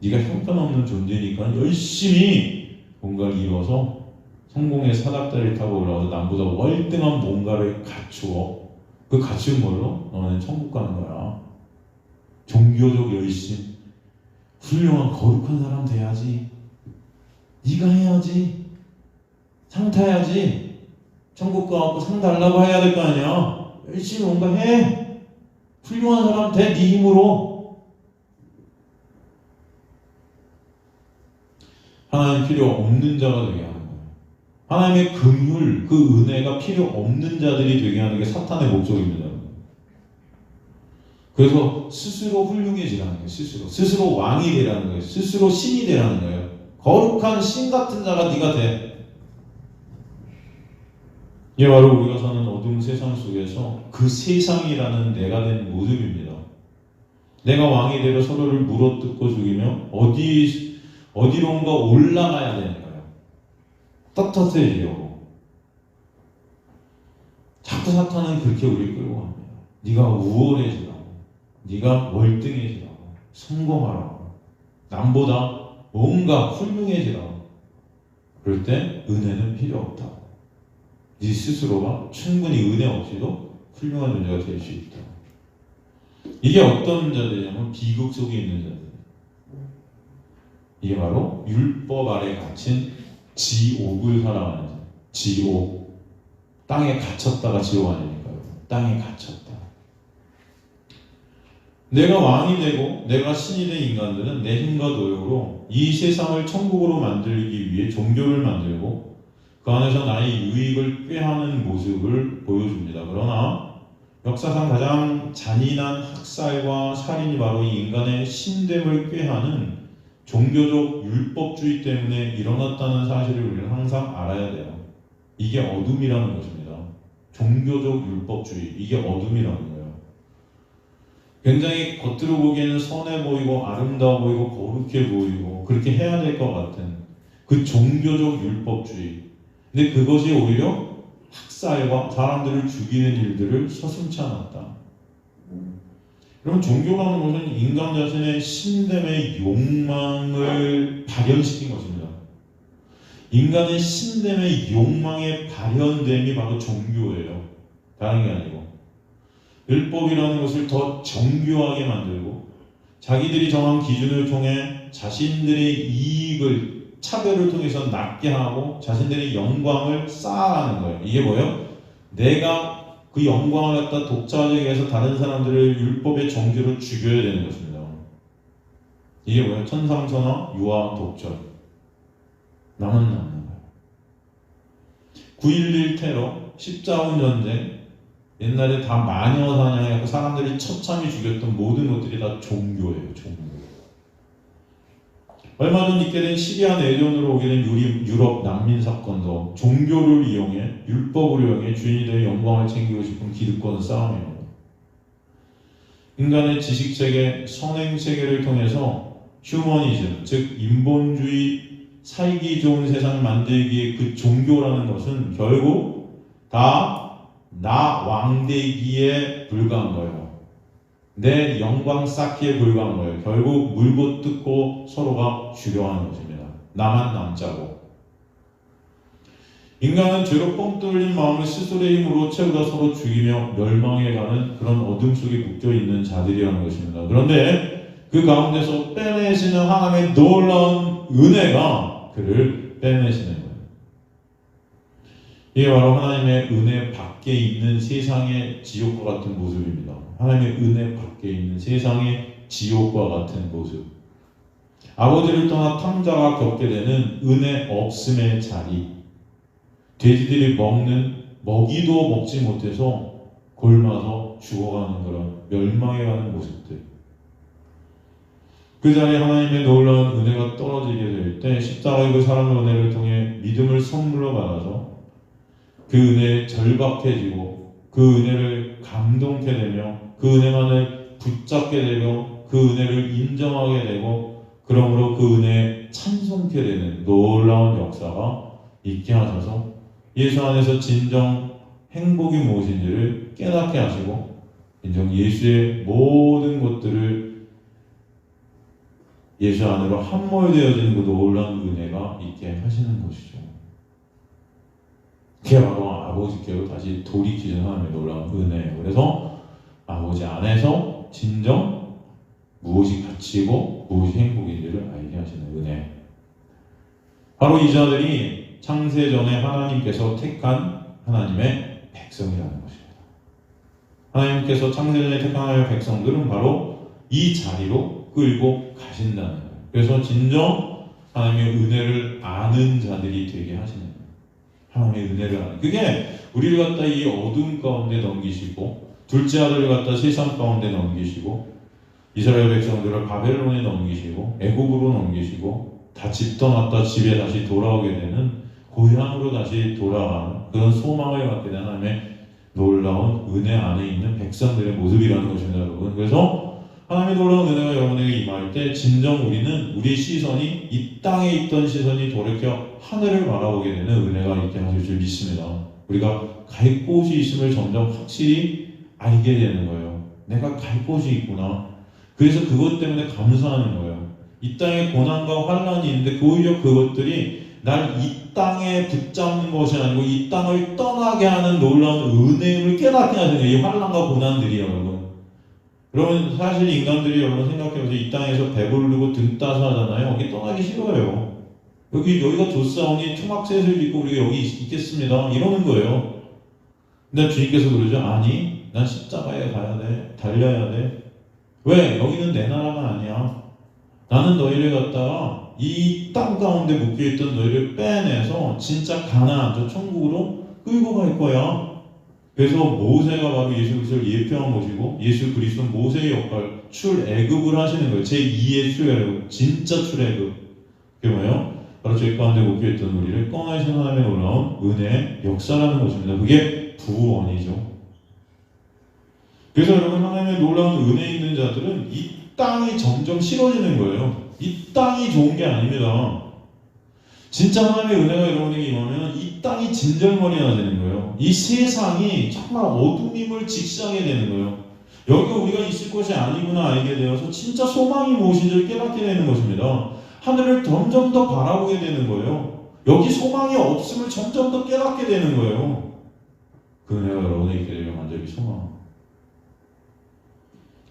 네가 형편없는 존재니까 열심히 뭔가를 이뤄서 성공의 사닥다리를 타고 올라가서 남보다 월등한 뭔가를 갖추어 그 갖춘 걸로 너는 천국 가는 거야. 종교적 열심, 훌륭한 거룩한 사람 돼야지. 네가 해야지. 상 타야지. 천국 가갖고 상 달라고 해야 될 거 아니야. 열심히 뭔가 해. 훌륭한 사람 돼. 네 힘으로. 하나님 필요 없는 자가 되게 하는 거예요. 하나님의 긍휼, 그 은혜가 필요 없는 자들이 되게 하는 게 사탄의 목적입니다. 그래서 스스로 훌륭해지라는 거예요. 스스로 왕이 되라는 거예요. 스스로 신이 되라는 거예요. 거룩한 신 같은 자가 네가 돼. 이게 바로 우리가 사는 어두운 세상 속에서 그 세상이라는 내가 된 모습입니다. 내가 왕이 되어 서로를 물어뜯고 죽이며 어디론가 올라가야 되는 거예요. 떳떳해지려고. 자꾸 사탄은 그렇게 우리를 끌고 갑니다. 네가 우월해지라고, 네가 월등해지라고, 성공하라고, 남보다 뭔가 훌륭해지라고. 그럴 때 은혜는 필요 없다. 네 스스로가 충분히 은혜 없이도 훌륭한 존재가 될 수 있다. 이게 어떤 자들이냐면 비극 속에 있는 자들. 이게 바로 율법 아래 갇힌 지옥을 살아가는 자. 지옥. 땅에 갇혔다가 지옥 아닙니까요? 땅에 갇혔다. 내가 왕이 되고 내가 신이 된 인간들은 내 힘과 노력으로 이 세상을 천국으로 만들기 위해 종교를 만들고 그 안에서 나의 유익을 꾀하는 모습을 보여줍니다. 그러나 역사상 가장 잔인한 학살과 살인이 바로 이 인간의 신됨을 꾀하는 종교적 율법주의 때문에 일어났다는 사실을 우리는 항상 알아야 돼요. 이게 어둠이라는 것입니다. 종교적 율법주의, 이게 어둠이라는 거예요. 굉장히 겉으로 보기에는 선해 보이고 아름다워 보이고 거룩해 보이고 그렇게 해야 될 것 같은 그 종교적 율법주의. 근데 그것이 오히려 학살과 사람들을 죽이는 일들을 서슴지 않았다. 그럼 종교라는 것은 인간 자신의 신됨의 욕망을 발현시킨 것입니다. 인간의 신됨의 욕망의 발현됨이 바로 종교예요. 다른 게 아니고. 율법이라는 것을 더 정교하게 만들고 자기들이 정한 기준을 통해 자신들의 이익을 차별을 통해서 낮게 하고 자신들의 영광을 쌓아가는 거예요. 이게 뭐예요? 내가 그 영광을 갖다 독차지하기 위해서 다른 사람들을 율법의 정죄로 죽여야 되는 것입니다. 이게 뭐예요? 천상천하, 유아, 독절. 나만 남는 거예요. 9.11 테러, 십자군 전쟁, 옛날에 다 마녀 사냥해서 사람들이 처참히 죽였던 모든 것들이 다 종교예요. 종교. 얼마 전 있게 된 시리아 내전으로 오게 된 유럽 난민 사건도 종교를 이용해 율법을 이용해 주인들의 영광을 챙기고 싶은 기득권 싸움입니다. 인간의 지식세계, 선행세계를 통해서 휴머니즘, 즉 인본주의, 살기 좋은 세상을 만들기에 그 종교라는 것은 결국 다 나 왕되기에 불과한 거예요. 내 영광 쌓기에 불과한 거예요. 결국 물고 뜯고 서로가 죽여하는 것입니다. 나만 남자고. 인간은 죄로 뻥 뚫린 마음을 스스로의 힘으로 채우다 서로 죽이며 멸망해가는 그런 어둠 속에 묶여있는 자들이라는 것입니다. 그런데 그 가운데서 빼내시는 하나님의 놀라운 은혜가 그를 빼내시는 거예요. 이게 바로 하나님의 은혜 밖에 있는 세상의 지옥과 같은 모습입니다. 하나님의 은혜 밖에 있는 세상의 지옥과 같은 모습. 아버지를 떠나 탕자가 겪게 되는 은혜 없음의 자리. 돼지들이 먹는 먹이도 먹지 못해서 굶어서 죽어가는 그런 멸망해가는 모습들. 그 자리에 하나님의 놀라운 은혜가 떨어지게 될 때 십자가의 그 사랑의 은혜를 통해 믿음을 선물로 받아서 그 은혜에 절박해지고 그 은혜를 감동케 되며 그 은혜만을 붙잡게 되고 그 은혜를 인정하게 되고 그러므로 그 은혜에 찬송케 되는 놀라운 역사가 있게 하셔서 예수 안에서 진정 행복이 무엇인지를 깨닫게 하시고 인정 예수의 모든 것들을 예수 안으로 함몰되어지는 그 놀라운 은혜가 있게 하시는 것이죠. 그게 바로 아버지께로 다시 돌이키는 하나님의 놀라운 은혜예요. 그래서 아버지 안에서 진정 무엇이 가치고 무엇이 행복인지를 알게 하시는 은혜. 바로 이 자들이 창세전에 하나님께서 택한 하나님의 백성이라는 것입니다. 하나님께서 창세전에 택한 하나님의 백성들은 바로 이 자리로 끌고 가신다는 거예요. 그래서 진정 하나님의 은혜를 아는 자들이 되게 하시는 거예요. 하나님의 은혜를 아는. 그게 우리를 갖다 이 어둠 가운데 넘기시고 둘째 아들을 갖다 세상 가운데 넘기시고 이스라엘 백성들을 바벨론에 넘기시고 애국으로 넘기시고 다 집 떠났다 집에 다시 돌아오게 되는 고향으로 다시 돌아가는 그런 소망을 갖게 되는 하나님의 놀라운 은혜 안에 있는 백성들의 모습이라는 것입니다, 여러분. 그래서 하나님의 놀라운 은혜가 여러분에게 임할 때 진정 우리는 우리의 시선이 이 땅에 있던 시선이 돌이켜 하늘을 바라보게 되는 은혜가 있게 하실 줄 믿습니다. 우리가 갈 곳이 있음을 점점 확실히 알게 되는 거예요. 내가 갈 곳이 있구나. 그래서 그것 때문에 감사하는 거예요. 이 땅에 고난과 환란이 있는데 오히려 그것들이 날 이 땅에 붙잡는 것이 아니고 이 땅을 떠나게 하는 놀라운 은혜임을 깨닫게 하시는 이 환란과 고난들이에요, 여러분. 여러분 사실 인간들이 여러분 생각해보세요. 이 땅에서 배부르고 등 따서 하잖아요. 여기 떠나기 싫어요. 여기가 좋사오니 투막셋을 입고 우리가 여기 있겠습니다. 이러는 거예요. 근데 주님께서 그러죠. 아니, 난 십자가에 가야 돼. 달려야 돼. 왜? 여기는 내 나라가 아니야. 나는 너희를 갖다가 이 땅 가운데 묶여있던 너희를 빼내서 진짜 가나안 저 천국으로 끌고 갈 거야. 그래서 모세가 바로 예수 그리스도를 예표한 것이고 예수 그리스도는 모세의 역할 출애굽을 하시는 거예요. 제2의 출애굽, 진짜 출애굽. 그게 뭐예요? 바로 저희 가운데 묶여있던 우리를 꺼내신 하나님의 놀라운 은혜의 역사라는 것입니다. 그게 부원이죠. 그래서 여러분 하나님의 놀라운 은혜 있는 자들은 이 땅이 점점 싫어지는 거예요. 이 땅이 좋은 게 아닙니다. 진짜 하나님의 은혜가 여러분에게 임하면 이 땅이 진절머리가 되는 거예요. 이 세상이 정말 어둠임을 직시하게 되는 거예요. 여기가 우리가 있을 것이 아니구나 알게 되어서 진짜 소망이 무엇인지를 깨닫게 되는 것입니다. 하늘을 점점 더 바라보게 되는 거예요. 여기 소망이 없음을 점점 더 깨닫게 되는 거예요. 그 은혜가 여러분에게 있게 되면 완전히 소망.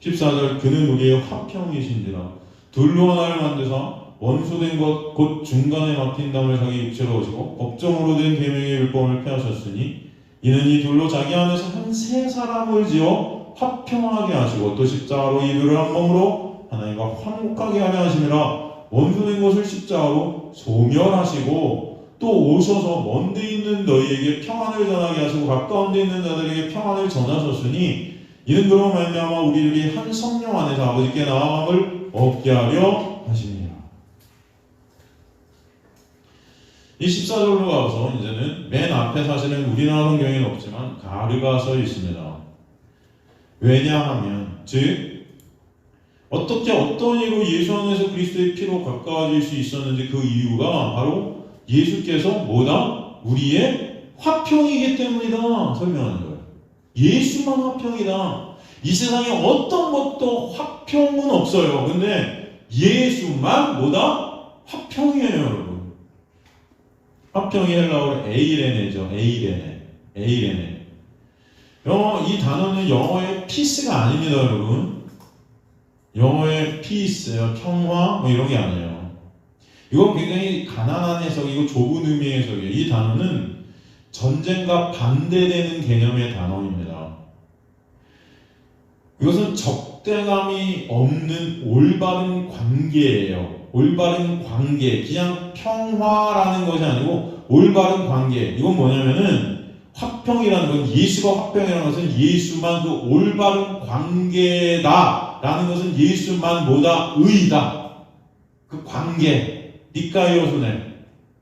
14절 그는 우리의 화평이신지라 둘로 하나를 만드사 원수된 것 곧 중간에 막힌 담을 자기 육체로 오시고 법정으로 된 계명의 율법을 폐하셨으니 이는 이 둘로 자기 안에서 한 세 사람을 지어 화평하게 하시고 또 십자가로 이 둘을 한 몸으로 하나님과 화목하게 하려 하심이라 원수된 것을 십자가로 소멸하시고 또 오셔서 먼 데 있는 너희에게 평안을 전하게 하시고 가까운 데 있는 자들에게 평안을 전하셨으니 이는 그로 말미암아 우리들이 한 성령 안에서 아버지께 나아감을 얻게 하려 하시니라. 이 14절로 가서 이제는 맨 앞에 사실은 우리나라 성경에는 없지만 가르가 써 있습니다. 왜냐하면 즉 어떻게 어떤 이유로 예수 안에서 그리스도의 피로 가까워질 수 있었는지 그 이유가 바로 예수께서 뭐다? 우리의 화평이기 때문이다 설명하는 거예요. 예수만 화평이다. 이 세상에 어떤 것도 화평은 없어요. 근데 예수만 뭐다? 화평이에요, 여러분. 화평이 헬라어로 에이레네죠. 에이레네. 이 단어는 영어의 피스가 아닙니다, 여러분. 영어의 피스요, 평화 뭐 이런 게 아니에요. 이건 굉장히 가난한 해석이고 좁은 의미의 해석이에요. 이 단어는 전쟁과 반대되는 개념의 단어입니다. 이것은 적대감이 없는 올바른 관계예요. 올바른 관계, 그냥 평화라는 것이 아니고 올바른 관계. 이건 뭐냐면은 화평이라는 건, 예수가 화평이라는 것은 예수만 그 올바른 관계다라는 것은 예수만 뭐다? 의다. 그 관계, 니까이오소네.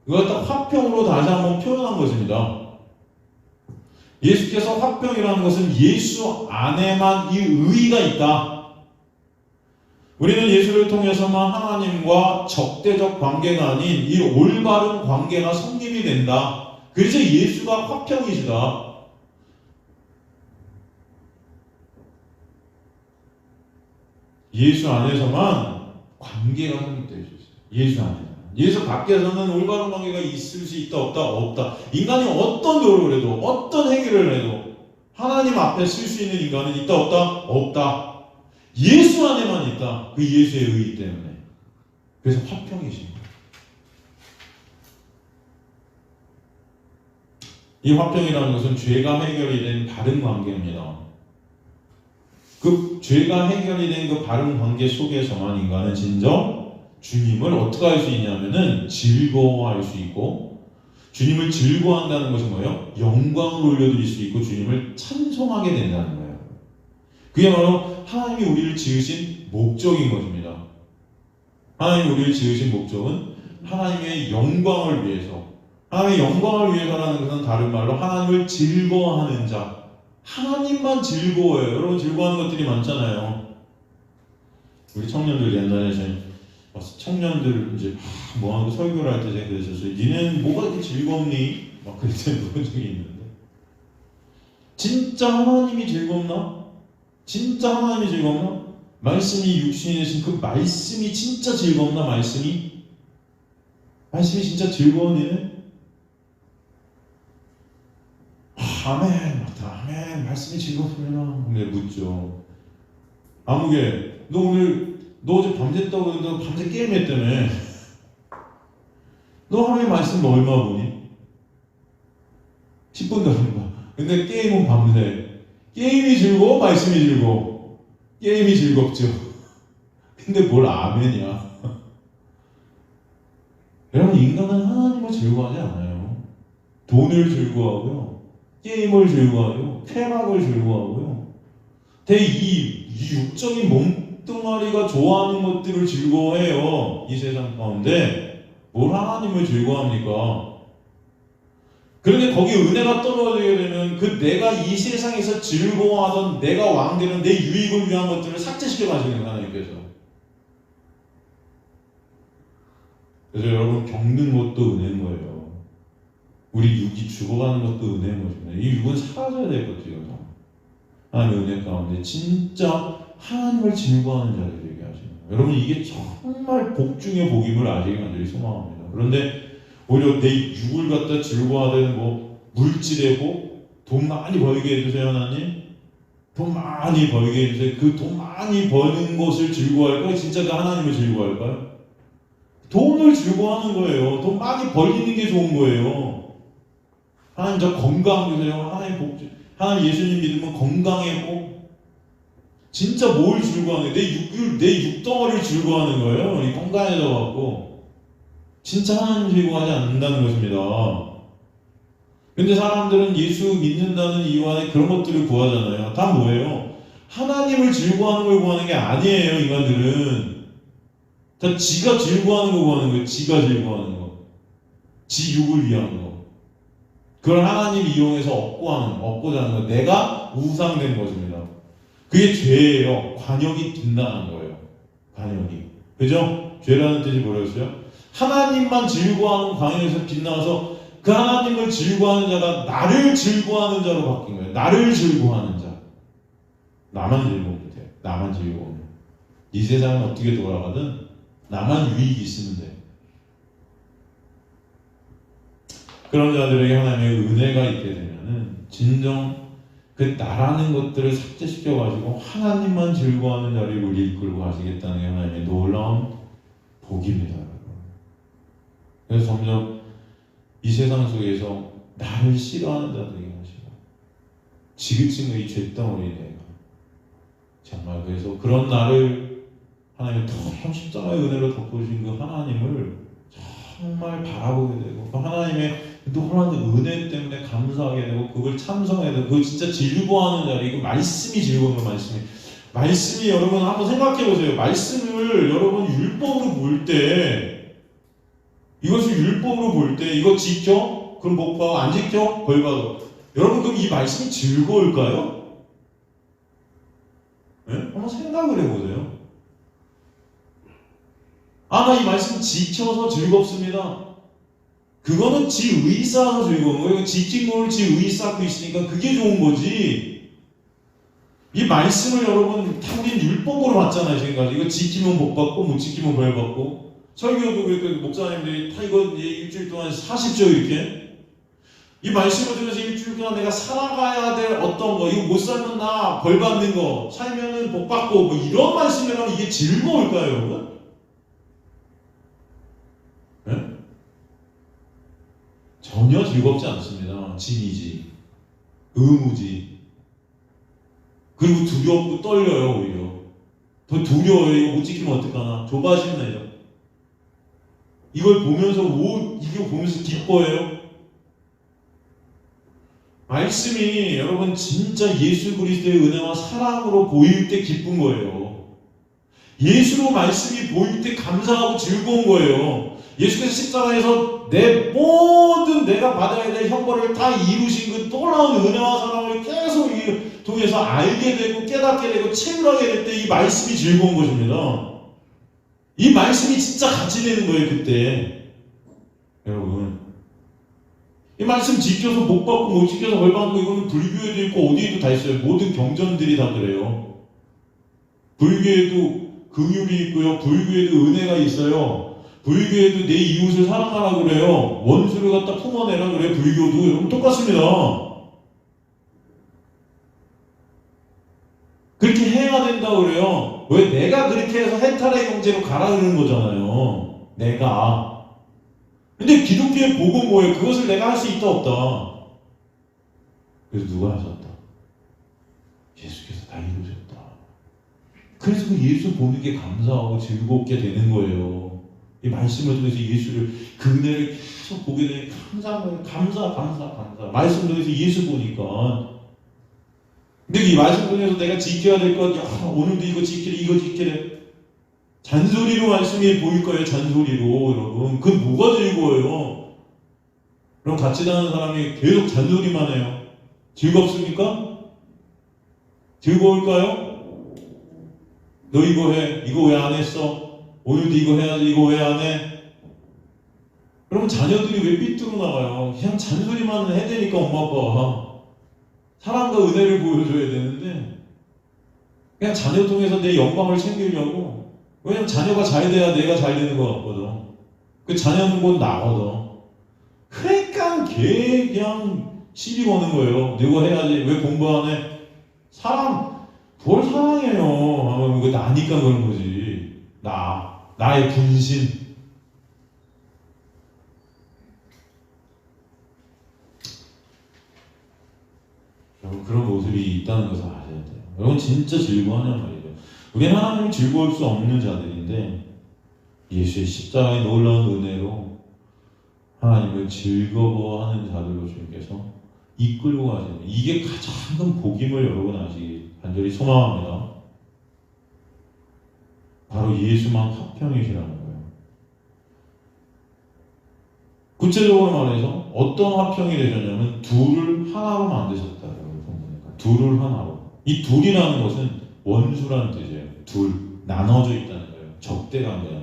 그걸 딱 화평으로 다시 한번 표현한 것입니다. 예수께서 화평이라는 것은 예수 안에만 이 의가 있다. 우리는 예수를 통해서만 하나님과 적대적 관계가 아닌 이 올바른 관계가 성립이 된다. 그래서 예수가 화평이시다. 예수 안에서만 관계가 성립되어 있어요. 예수 안에서. 예수 밖에서는 올바른 관계가 있을 수 있다, 없다, 없다. 인간이 어떤 노력을 해도, 어떤 행위를 해도 하나님 앞에 쓸 수 있는 인간은 있다, 없다, 없다. 예수 안에만 있다. 그 예수의 의의 때문에. 그래서 화평이신 거예요. 이 화평이라는 것은 죄가 해결이 된 바른 관계입니다. 그 죄가 해결이 된 그 바른 관계 속에서만 인간은 진정 주님을 어떻게 할 수 있냐면은 즐거워할 수 있고, 주님을 즐거워한다는 것은 뭐예요? 영광을 올려드릴 수 있고 주님을 찬송하게 된다는 거예요. 그게 바로 하나님이 우리를 지으신 목적인 것입니다. 하나님이 우리를 지으신 목적은 하나님의 영광을 위해서, 하나님의 영광을 위해서라는 것은 다른 말로 하나님을 즐거워하는 자, 하나님만 즐거워해요. 여러분 즐거워하는 것들이 많잖아요. 우리 청년들 옛날에 청년들 이제 뭐하고 설교를 할 때 제가 그랬었어요. 니는 뭐가 이렇게 즐겁니? 막 그랬더니 그런 적이 있는데, 진짜 하나님이 즐겁나? 진짜 하나님이 즐겁나? 말씀이 육신이 되신 그 말씀이 진짜 즐겁나? 말씀이 진짜 즐거운 일은? 아멘, 아멘, 말씀이 즐겁구나. 근데 묻죠. 아무개, 너 어제 밤샜다고 그러는데 밤새 게임했다며. 너 하나님 말씀 얼마 보니? 10분도 안 봐. 근데 게임은 밤새. 게임이 즐거워? 말씀이 즐거워? 게임이 즐겁죠. 근데 뭘 아멘이야. 여러분, 인간은 하나님을 즐거워하지 않아요. 돈을 즐거워하고요, 게임을 즐거워하고요, 쾌락을 즐거워하고요. 이 육적인 몸뚱아리가 좋아하는 것들을 즐거워해요. 이 세상 가운데 뭘 하나님을 즐거워합니까? 그런데 거기에 은혜가 떨어지게 되면 그 내가 이 세상에서 즐거워하던, 내가 왕되는 내 유익을 위한 것들을 삭제시켜 가시는 거예요, 하나님께서. 그래서 여러분, 겪는 것도 은혜인 거예요. 우리 육이 죽어가는 것도 은혜인 것입니다. 이 육은 사라져야 될 것이에요. 하나님의 은혜 가운데 진짜 하나님을 즐거워하는 자들을 얘기하시는 거예요. 여러분, 이게 정말 복 중의 복임을 아시길 간절히 소망합니다. 그런데 오히려 내 육을 갖다 즐거워하는 물질에고 돈 많이 벌게 해주세요, 하나님. 돈 많이 벌게 해주세요. 그 돈 많이 버는 것을 즐거워할까요? 진짜 그 하나님을 즐거워할까요? 돈을 즐거워하는 거예요. 돈 많이 벌리는 게 좋은 거예요. 하나님, 저 건강 주세요. 하나님, 예수님 믿으면 건강하고, 진짜 뭘 즐거워하는 거예요? 내 육덩어리를 즐거워하는 거예요. 이 건강해져갖고. 진짜 하나님 즐거워하지 않는다는 것입니다. 근데 사람들은 예수 믿는다는 이유 안에 그런 것들을 구하잖아요. 다 뭐예요? 하나님을 즐거워하는 걸 구하는 게 아니에요, 인간들은. 다 지가 즐거워하는 거 구하는 거예요. 지가 즐거워하는 거. 지 육을 위한 거. 그걸 하나님 이용해서 얻고자 하는 거. 내가 우상된 것입니다. 그게 죄예요. 관역이 빈당한 거예요. 관역이. 그죠? 죄라는 뜻이 뭐였어요? 하나님만 즐거워하는 관역에서 빗나가서 그 하나님을 즐거워하는 자가 나를 즐거워하는 자로 바뀐 거예요. 나를 즐거워하는 자. 나만 즐거우면 돼. 나만 즐거우면. 이 세상은 어떻게 돌아가든 나만 유익이 있으면 돼. 그런 자들에게 하나님의 은혜가 있게 되면은 진정 그 나라는 것들을 삭제시켜가지고 하나님만 즐거워하는 자를 우리 이끌고 가시겠다는 게 하나님의 놀라운 복입니다. 그래서 점점 이 세상 속에서 나를 싫어하는 자들에게 하시고 지긋지긋 이 죄덩어리 내가 정말, 그래서 그런 나를 하나님의 더 십자가의 은혜로 덮어주신 그 하나님을 정말 바라보게 되고 그 하나님의 놀라운 은혜 때문에 감사하게 되고 그걸 참성해야 되고 그걸 진짜 즐거워하는 자리. 이거 말씀이 즐거운 거. 말씀이 여러분 한번 생각해 보세요. 말씀을 여러분 율법으로 볼 때, 이것을 율법으로 볼 때 이거 지켜? 그럼 복 받아. 안 지켜? 벌 받아. 여러분 그럼 이 말씀이 즐거울까요? 네? 한번 생각을 해보세요. 나 이 말씀 지켜서 즐겁습니다. 그거는 지 의 쌓아서 즐거운 거예요. 지킨 걸 지 의 쌓고 있으니까 그게 좋은 거지. 이 말씀을 여러분 우린 율법으로 봤잖아요. 지금까지 이거 지키면 복 받고 못 지키면 벌 받고. 설교도 그렇게 목사님들이 다 이거 일주일 동안 40조 이렇게 이 말씀을 들으면서 일주일 동안 내가 살아가야 될 어떤 거 이거 못 살면 나 벌 받는 거 살면은 복 받고 뭐 이런 말씀이라면 이게 즐거울까요 여러분? 네? 전혀 즐겁지 않습니다. 진이지 의무지. 그리고 두렵고 떨려요. 오히려 더 두려워요. 이거 못 지키면 어떡하나. 조바심내요. 이걸 보면서 이거 보면서 기뻐해요. 말씀이 여러분 진짜 예수 그리스도의 은혜와 사랑으로 보일 때 기쁜 거예요. 예수로 말씀이 보일 때 감사하고 즐거운 거예요. 예수께서 십자가에서 내 모든 내가 받아야 될 형벌을 다 이루신 그 놀라운 은혜와 사랑을 계속 통해서 알게 되고 깨닫게 되고 체험하게 될 때 이 말씀이 즐거운 것입니다. 이 말씀이 진짜 같이 되는 거예요. 그때 여러분 이 말씀 지켜서 복 받고 못 지켜서 벌 받고 이거는 불교에도 있고 어디에도 다 있어요. 모든 경전들이 다 그래요. 불교에도 긍휼이 있고요. 불교에도 은혜가 있어요. 불교에도 내 이웃을 사랑하라 그래요. 원수를 갖다 품어내라 그래요. 불교도 여러분 똑같습니다. 그렇게 해야 된다고 그래요. 왜? 내가 그렇게 해서 해탈의 경제로 가라 그러는 거잖아요. 내가. 근데 기독교의 복은 뭐예요? 그것을 내가 할 수 있다 없다. 그래서 누가 하셨다? 예수께서 다 이루셨다. 그래서 그 예수 보는 게 감사하고 즐겁게 되는 거예요. 이 말씀을 통해서 예수를 그 은혜를 계속 보게 되니까 감사. 말씀 통해서 예수 보니까. 근데 이 말씀 통해서 내가 지켜야 될 것, 오늘도 이거 지키래. 잔소리로 말씀이 보일 거예요. 잔소리로 여러분. 그건 뭐가 즐거워요? 그럼 같이 다니는 사람이 계속 잔소리만 해요. 즐겁습니까? 즐거울까요? 너 이거 해. 이거 왜 안 했어? 오늘도 이거 해야지. 이거 왜 안 해? 그러면 자녀들이 왜 삐뚤어 나가요? 그냥 잔소리만 해야 되니까 엄마 아빠가. 사랑과 은혜를 보여줘야 되는데 그냥 자녀 통해서 내 영광을 챙기려고. 왜냐면 자녀가 잘 돼야 내가 잘 되는 것 같거든. 그 자녀는 곧 나거든. 그러니까 그냥 시비 거는 거예요. 이거 해야지. 왜 공부 안 해? 뭘 사랑해요. 하면 그거 나니까 그런 거지. 나의 분신. 여러분 그런 모습이 있다는 것을 아셔야 돼요. 여러분 진짜 즐거워하냐 말이죠. 우리는 하나님이 즐거울 수 없는 자들인데 예수의 십자가의 놀라운 은혜로 하나님을 즐거워하는 자들로 주님께서 이끌고 가시는 이게 가장 큰 복임을 여러분 아시기 간절히 소망합니다. 바로 예수만 화평이시라는 거예요. 구체적으로 말해서 어떤 화평이 되셨냐면 둘을 하나로 만드셨다라고 보니까 둘을 하나로. 이 둘이라는 것은 원수라는 뜻이에요. 둘, 나눠져 있다는 거예요. 적대 관계가.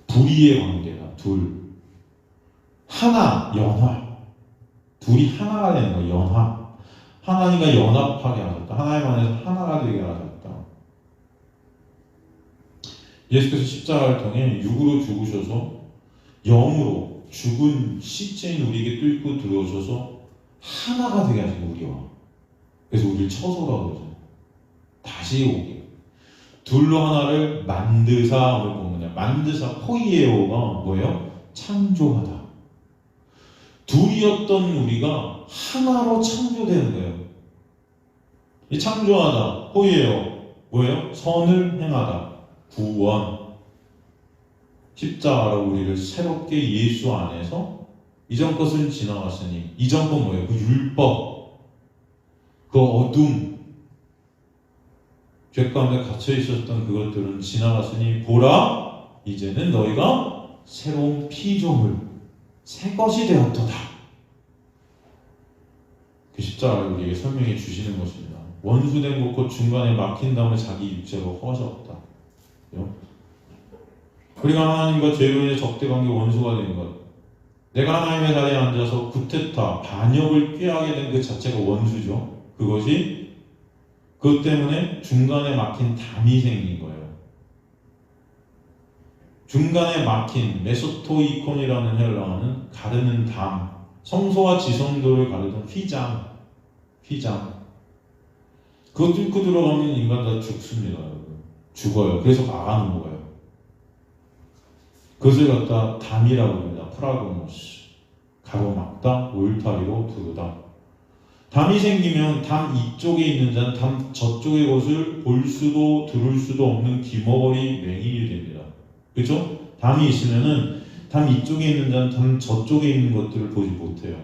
불의의 관계가 둘. 하나, 연합. 둘이 하나가 되는 거예요. 연합. 하나님과 연합하게 하셨다. 하나님 안에서 하나가 되게 하셨다. 예수께서 십자가를 통해 육으로 죽으셔서 영으로 죽은 시체인 우리에게 뚫고 들어오셔서 하나가 되게 하신 우리와. 그래서 우리를 처소라고 그러죠. 다시 오게. 둘로 하나를 만드사 오늘 보면요. 만드사 포이에오가 뭐예요? 창조하다. 둘이었던 우리가 하나로 창조되는 거예요. 이 창조하다 포이에오 뭐예요? 선을 행하다. 구원. 십자가로 우리를 새롭게 예수 안에서 이전 것은 지나갔으니 이전 건 뭐예요? 그 율법, 그 어둠, 죄 가운데 갇혀 있었던 그것들은 지나갔으니 보라 이제는 너희가 새로운 피조물 새 것이 되었도다. 그 십자가를 우리에게 설명해 주시는 것입니다. 원수된 것 곧 중간에 막힌 다음에 자기 육체로 허셨다. 우리가 하나님과 죄로 인해 적대관계 원수가 된 것, 내가 하나님의 자리에 앉아서 구테타, 반역을 꾀하게 된 그 자체가 원수죠. 그것 때문에 중간에 막힌 담이 생긴 거예요. 중간에 막힌 메소토이콘이라는 헬라어는 가르는 담, 성소와 지성도를 가르던 휘장. 그거 뚫고 들어가면 인간 다 죽습니다. 죽어요. 그래서 막아놓은 거예요. 그것을 갖다 담이라고 합니다. 프라그모스. 가로막다, 울타리로 두르다. 담이 생기면 담 이쪽에 있는 자는 담 저쪽의 것을 볼 수도 들을 수도 없는 기머거리 맹인이 됩니다. 그렇죠? 담이 있으면은 담 이쪽에 있는 자는 담 저쪽에 있는 것들을 보지 못해요.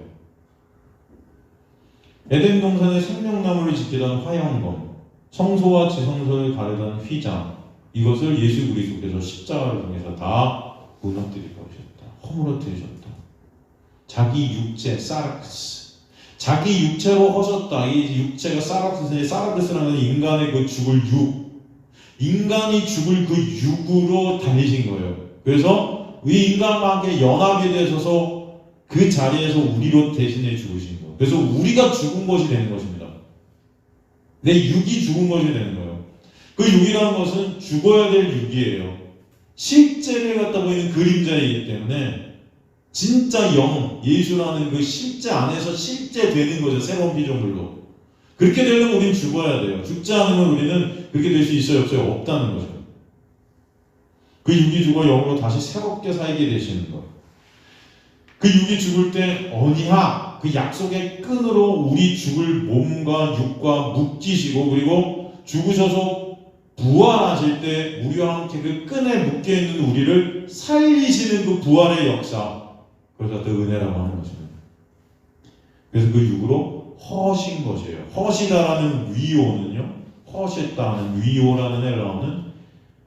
에덴 동산의 생명나무를 지키던 화형검, 성소와 지성소를 가르던 휘장, 이것을 예수 그리스도께서 십자가를 통해서 다 무너뜨려 버리셨다. 허물어뜨리셨다. 자기 육체, 사르크스. 자기 육체로 허셨다. 이 육체가 사르크스라는 인간의 그 죽을 육. 인간이 죽을 그 육으로 달리신 거예요. 그래서 이 인간과 함께 연합이 되셔서 그 자리에서 우리로 대신해 죽으신 거예요. 그래서 우리가 죽은 것이 되는 것입니다. 내 육이 죽은 것이 되는 거예요. 그 육이라는 것은 죽어야 될 육이에요. 실제를 갖다 보이는 그림자이기 때문에 진짜 영, 예수라는 그 실제 안에서 실제 되는 거죠. 새로운 피조물로. 그렇게 되려면 우리는 죽어야 돼요. 죽지 않으면 우리는 그렇게 될 수 있어요? 없어요? 없다는 거죠. 그 육이 죽어 영으로 다시 새롭게 살게 되시는 거예요. 그 육이 죽을 때 언약, 그 약속의 끈으로 우리 죽을 몸과 육과 묶이시고, 그리고 죽으셔서 부활하실 때 우리와 함께 그 끈에 묶여있는 우리를 살리시는 그 부활의 역사, 그래서 그 은혜라고 하는 것입니다. 그래서 그 육으로 허신 것이에요. 허시다라는 위오는요, 허셨다는 위오라는 헬라어는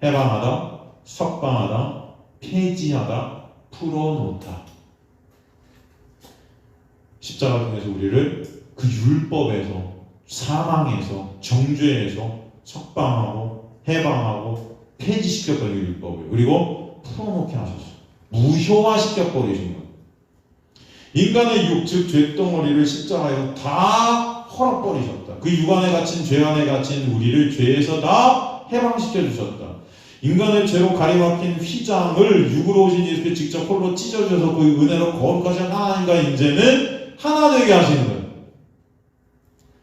해방하다, 석방하다, 폐지하다, 풀어놓다. 십자가 통해서 우리를 그 율법에서, 사망에서, 정죄에서 석방하고 해방하고 폐지시켰던 율법을, 그리고 풀어놓게 하셨어요. 무효화시켜버리신 거예요. 인간의 육, 즉 죄덩어리를 십자가에서 다 헐어버리셨다. 그 육 안에 갇힌, 죄 안에 갇힌 우리를 죄에서 다 해방시켜 주셨다. 인간의 죄로 가리막힌 휘장을 육으로 오신 예수께 직접 홀로 찢어져서 그 은혜로 거룩하신 하나님과 이제는 하나 되게 하시는 거예요.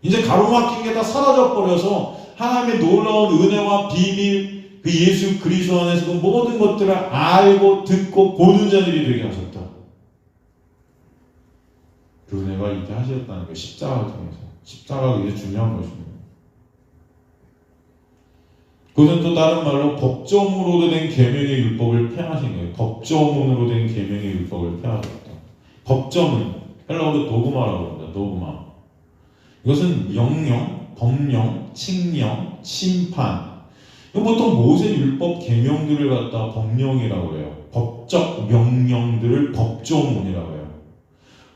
이제 가로막힌 게 다 사라져 버려서 하나님의 놀라운 은혜와 비밀, 그 예수 그리스도 안에서 그 모든 것들을 알고 듣고 보는 자들이 되게 하셨다. 그 은혜가 이렇게 하셨다는 거예요. 십자가를 통해서. 십자가가 이게 중요한 것입니다. 그것은 또 다른 말로 법조문으로 된 계명의 율법을 폐하신 거예요. 법조문으로 된 계명의 율법을 폐하셨다. 법조문, 헬라어로 도그마라고 합니다. 도그마. 이것은 명령, 법령, 칙령, 심판. 보통 모세 율법 계명들을 갖다 법령이라고 해요. 법적 명령들을 법조문이라고 해요.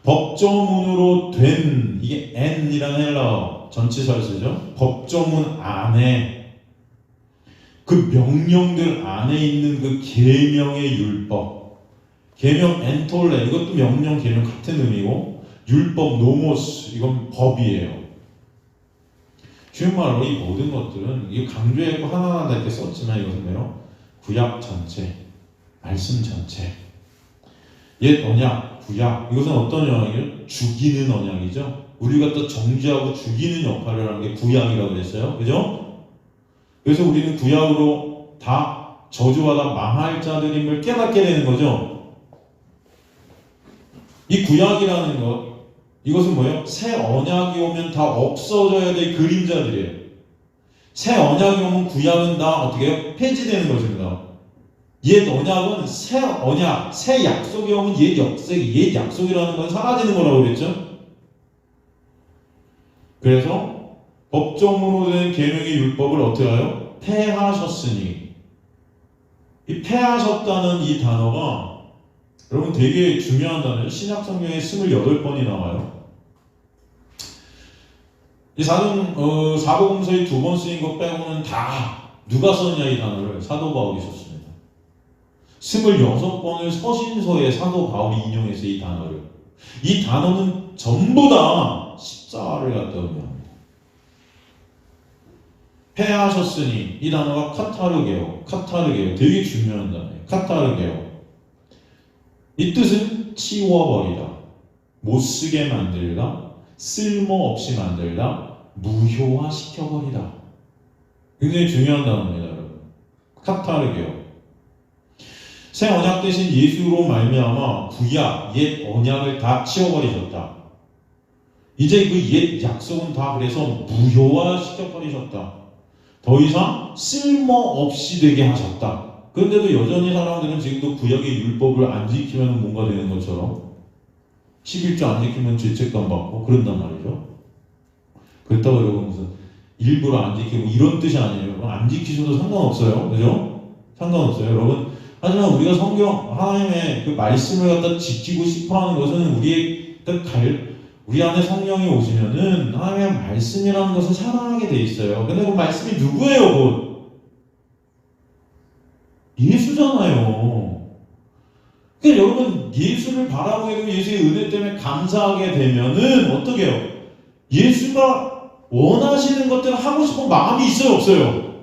법조문으로 된, 이게 n이라는 헬라어 전치사를 쓰죠. 법조문 안에 그 명령들 안에 있는 그 계명의 율법, 계명 엔톨레, 이것도 명령 계명 같은 의미고, 율법 노모스, 이건 법이에요. 쉬운 말로 이 모든 것들은 이 강조했고 하나하나 이렇게 썼지만 이것은 뭐예요? 구약 전체, 말씀 전체. 옛 언약, 구약, 이것은 어떤 언약이에요? 죽이는 언약이죠. 우리 갖다 정죄하고 죽이는 역할을 하는 게 구약이라고 했어요. 그죠? 그래서 우리는 구약으로 다 저주받아 망할 자들임을 깨닫게 되는 거죠. 이 구약이라는 것, 이것은 뭐예요? 새 언약이 오면 다 없어져야 될 그림자들이에요. 새 언약이 오면 구약은 다 어떻게 해요? 폐지되는 것입니다. 옛 언약은 새 언약, 새 약속이 오면 옛 약속이라는 건 사라지는 거라고 그랬죠? 그래서 법정으로 된 계명의 율법을 어떻게 해요? 폐하셨으니. 이 폐하셨다는 이 단어가 여러분 되게 중요한 단어예요. 신약 성경에 28번이 나와요. 이 사복음서에 2번 쓰인 것 빼고는 다 누가 썼냐 이 단어를? 사도 바울이 썼습니다. 26번을 서신서에 사도 바울이 인용해서 이 단어를. 이 단어는 전부 다 십자가를 갖다 의미합니다. 폐하셨으니 이 단어가 카타르게요. 되게 중요한 단어예요. 카타르게요. 이 뜻은 치워버리다, 못쓰게 만들다, 쓸모없이 만들다, 무효화시켜버리다. 굉장히 중요한 단어입니다, 여러분. 카타르게요. 새 언약 대신 예수로 말미암아 구약, 옛 언약을 다 치워버리셨다. 이제 그 옛 약속은 다 그래서 무효화시켜버리셨다. 더 이상 쓸모없이 되게 하셨다. 그런데도 여전히 사람들은 지금도 구약의 율법을 안 지키면 뭔가 되는 것처럼 11조 안 지키면 죄책감 받고 그런단 말이죠. 그렇다고 여러분 무슨 일부러 안 지키고 이런 뜻이 아니에요. 여러분 안 지키셔도 상관없어요. 그죠? 상관없어요. 여러분 하지만 우리가 성경 하나님의 그 말씀을 갖다 지키고 싶어하는 것은 우리 안에 성령이 오시면은 하나님의 말씀이라는 것을 사랑하게 돼 있어요. 근데 그 말씀이 누구예요? 곧 예수잖아요. 그러니까 여러분 예수를 바라보게 되고 예수의 은혜 때문에 감사하게 되면은 어떻게 해요? 예수가 원하시는 것들을 하고 싶은 마음이 있어요? 없어요?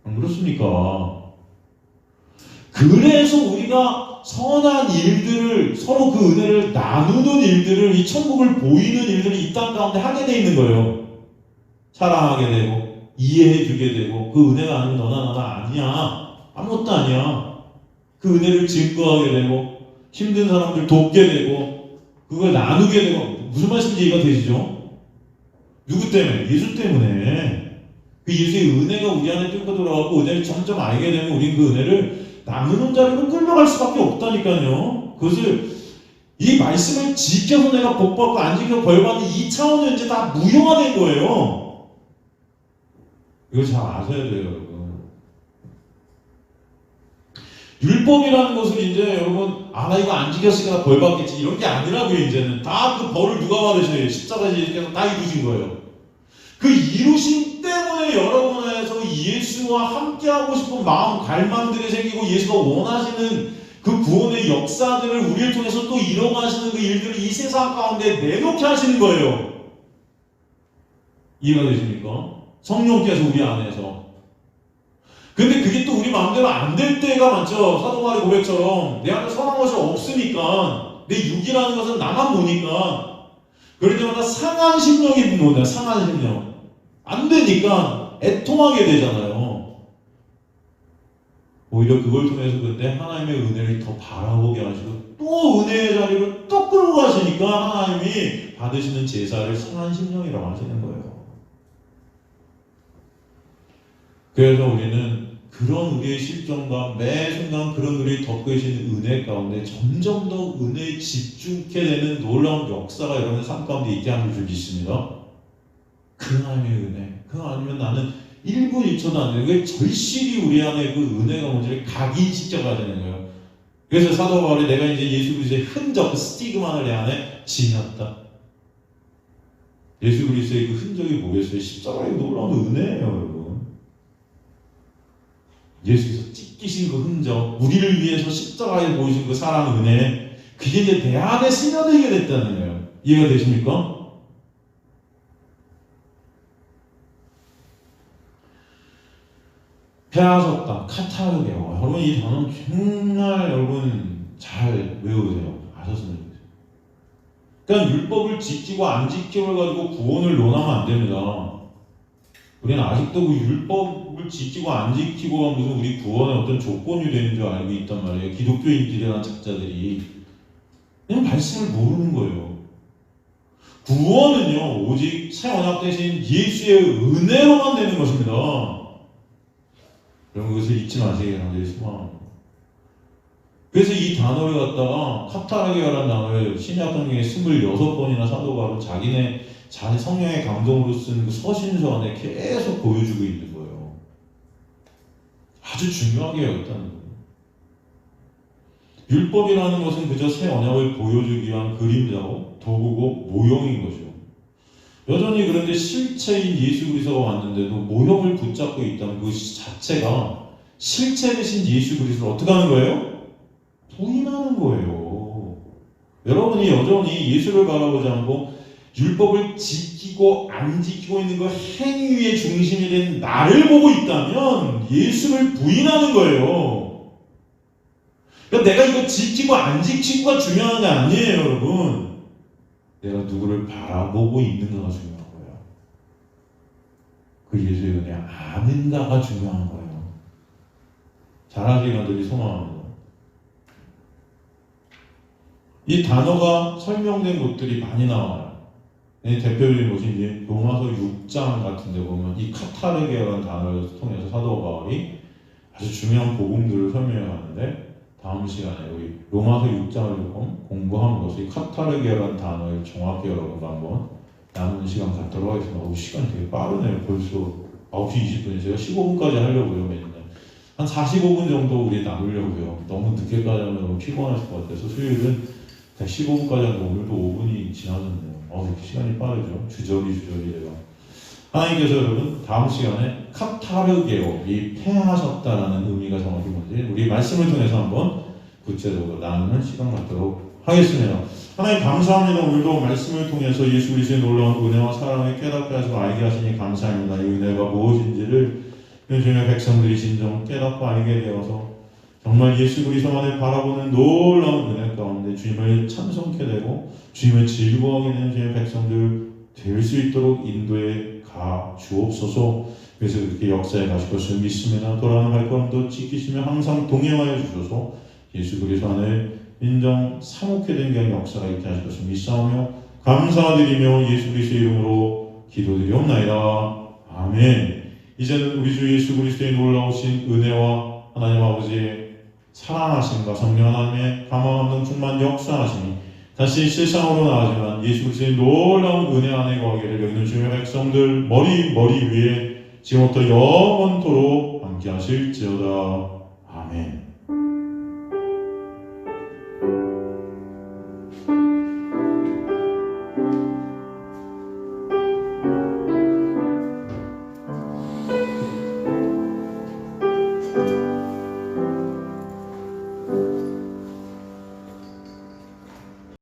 안 그렇습니까? 그래서 우리가 선한 일들을 서로 그 은혜를 나누는 일들을 이 천국을 보이는 일들을 이 땅 가운데 하게 돼 있는 거예요. 사랑하게 되고 이해해 주게 되고 그 은혜가 아니면 너나 나나 아니야. 아무것도 아니야. 그 은혜를 증거하게 되고 힘든 사람들 돕게 되고 그걸 나누게 되고 무슨 말씀인지 이해가 되시죠? 누구 때문에? 예수 때문에. 그 예수의 은혜가 우리 안에 뚫고 들어가고 은혜를 점점 알게 되면 우리는 그 은혜를 나누는 자리로 끌려갈 수밖에 없다니까요. 그것을 이 말씀을 지켜서 내가 복받고 안 지켜서 벌받는 이 차원은 이제 다 무효화된 거예요. 이거 잘 아셔야 돼요, 여러분. 율법이라는 것을 이제 여러분 나 이거 안 지켰으니까 벌받겠지 이런 게 아니라고요. 이제는 다 그 벌을 누가 받으셔요? 십자가에서 예수께서 다 이루신 거예요. 그 이루신 때문에 여러분 안에서 예수와 함께하고 싶은 마음, 갈망들이 생기고 예수가 원하시는 그 구원의 역사들을 우리를 통해서 또 이뤄가시는 그 일들을 이 세상 가운데 내놓게 하시는 거예요. 이해가 되십니까? 성령께서 우리 안에서. 근데 그게 또 우리 마음대로 안 될 때가 많죠. 사도 바울의 고백처럼 내 안에 선한 것이 없으니까 내 육이라는 것은 나만 보니까 그럴 때마다 상한 심령이 뭐냐? 상한 심령. 안 되니까 애통하게 되잖아요. 오히려 그걸 통해서 그때 하나님의 은혜를 더 바라보게 하시고 또 은혜의 자리를 또 끌고 가시니까 하나님이 받으시는 제사를 상한 심령이라고 하시는 거예요. 그래서 우리는 그런 우리의 실정과 매 순간 그런 우리의 덮고 계시는 은혜 가운데 점점 더 은혜에 집중케 되는 놀라운 역사가 여러분의 삶 가운데 있게 하는 줄 믿습니다. 그 하나님의 은혜. 그거 아니면 나는 1분 1초도 안 되는 왜 절실히 우리 안에 그 은혜가 뭔지를 각인시켜가야 되는 거예요. 그래서 사도 바울이 내가 이제 예수 그리스도의 흔적, 그 스티그마를 내 안에 지녔다. 예수 그리스도의 그 흔적이 뭐겠어요? 십자가의 놀라운 은혜예요, 여러분. 예수께서 찢기신 그 흔적, 우리를 위해서 십자가에 보이신 그 사랑 은혜, 그게 이제 내 안에 스며들게 됐다는 거예요. 이해가 되십니까? 폐하셨다, 카타르게요. 여러분 이 단어는 정말 여러분 잘 외우세요. 아셨으면 좋겠어요. 그러니까 율법을 지키고 안 지킴을 가지고 구원을 논하면 안 됩니다. 우리는 아직도 그 율법을 지키고 안 지키고가 무슨 우리 구원의 어떤 조건이 되는 줄 알고 있단 말이에요. 기독교인들이라는 작자들이 그냥 말씀을 모르는 거예요. 구원은요 오직 새 언약 대신 예수의 은혜로만 되는 것입니다. 여러분 그것을 잊지 마시기 바랍니다. 그래서 이 단어를 갖다가 카타르게라는 단어를 신약 성경에 26번이나 사도 바울은 자기네 자기 성령의 감동으로 쓴 그 서신서 안에 계속 보여주고 있는 거예요. 아주 중요하게 여겼다는 거예요. 율법이라는 것은 그저 새 언약을 보여주기 위한 그림자고 도구고 모형인 거죠. 여전히 그런데 실체인 예수 그리스도가 왔는데도 모형을 붙잡고 있다는 그 자체가 실체 되신 예수 그리스도를 어떻게 하는 거예요? 부인하는 거예요. 여러분이 여전히 예수를 바라보지 않고 율법을 지키고 안 지키고 있는 그 행위의 중심이 된 나를 보고 있다면 예수를 부인하는 거예요. 그러니까 내가 이거 지키고 안 지키고가 중요한 게 아니에요, 여러분. 내가 누구를 바라보고 있는가가 중요한 거예요. 그 예수의 은혜 아는가가 중요한 거예요. 잘하시기 간절히 소망합니다. 이 단어가 설명된 곳들이 많이 나와요. 대표적인 곳이 이제 로마서 6장 같은 데 보면 이 카타르게라는 단어를 통해서 사도 바울이 아주 중요한 복음들을 설명해 가는데 다음 시간에 우리 로마서 6장을 조금 공부함으로써 이 카타르게라는 단어를 정확히 여러분과 한번 나누는 시간 갖도록 하겠습니다. 시간이 되게 빠르네요. 벌써 9시 20분에 제가 15분까지 하려고요. 맨날. 한 45분 정도 우리 나누려고요. 너무 늦게까지 하면 너무 피곤하실 것 같아서 수요일은 15분까지 하는데 오늘도 5분이 지나졌네요. 이렇게 시간이 빠르죠. 주저리가. 하나님께서 여러분 다음 시간에 카타르게오, 이 패하셨다라는 의미가 정확히 뭔지 우리 말씀을 통해서 한번 구체적으로 나누는 시간 갖도록 하겠습니다. 하나님 감사합니다. 오늘도 말씀을 통해서 예수 그리스도의 놀라운 은혜와 사랑을 깨닫게 하시고 알게 하시니 감사합니다. 이 은혜가 무엇인지를 주님의 백성들이 진정 깨닫고 알게 되어서 정말 예수 그리스도만을 바라보는 놀라운 은혜 가운데 주님을 찬송케 되고 주님을 즐거워하게 되는 주님의 백성들 될 수 있도록 인도에 가 주옵소서. 그래서 그렇게 역사에 가실 것을 믿습니다. 돌아가는 발걸음도 지키시며 항상 동행하여 주셔서 예수 그리스도 안에 인정 사목해 된 귀한 역사가 있게 하실 것을 믿사오며 감사드리며 예수 그리스도의 이름으로 기도드리옵나이다. 아멘. 이제는 우리 주 예수 그리스도의 놀라우신 은혜와 하나님 아버지의 사랑하심과 성령 하나님의 감화감동 충만 역사하심이 다시 세상으로 나가지만 예수 그리스도의 놀라운 은혜 안에 거하기를 여기는 주의 백성들 머리 위에 지금부터 영원토록 함께 하실지어다. 아멘.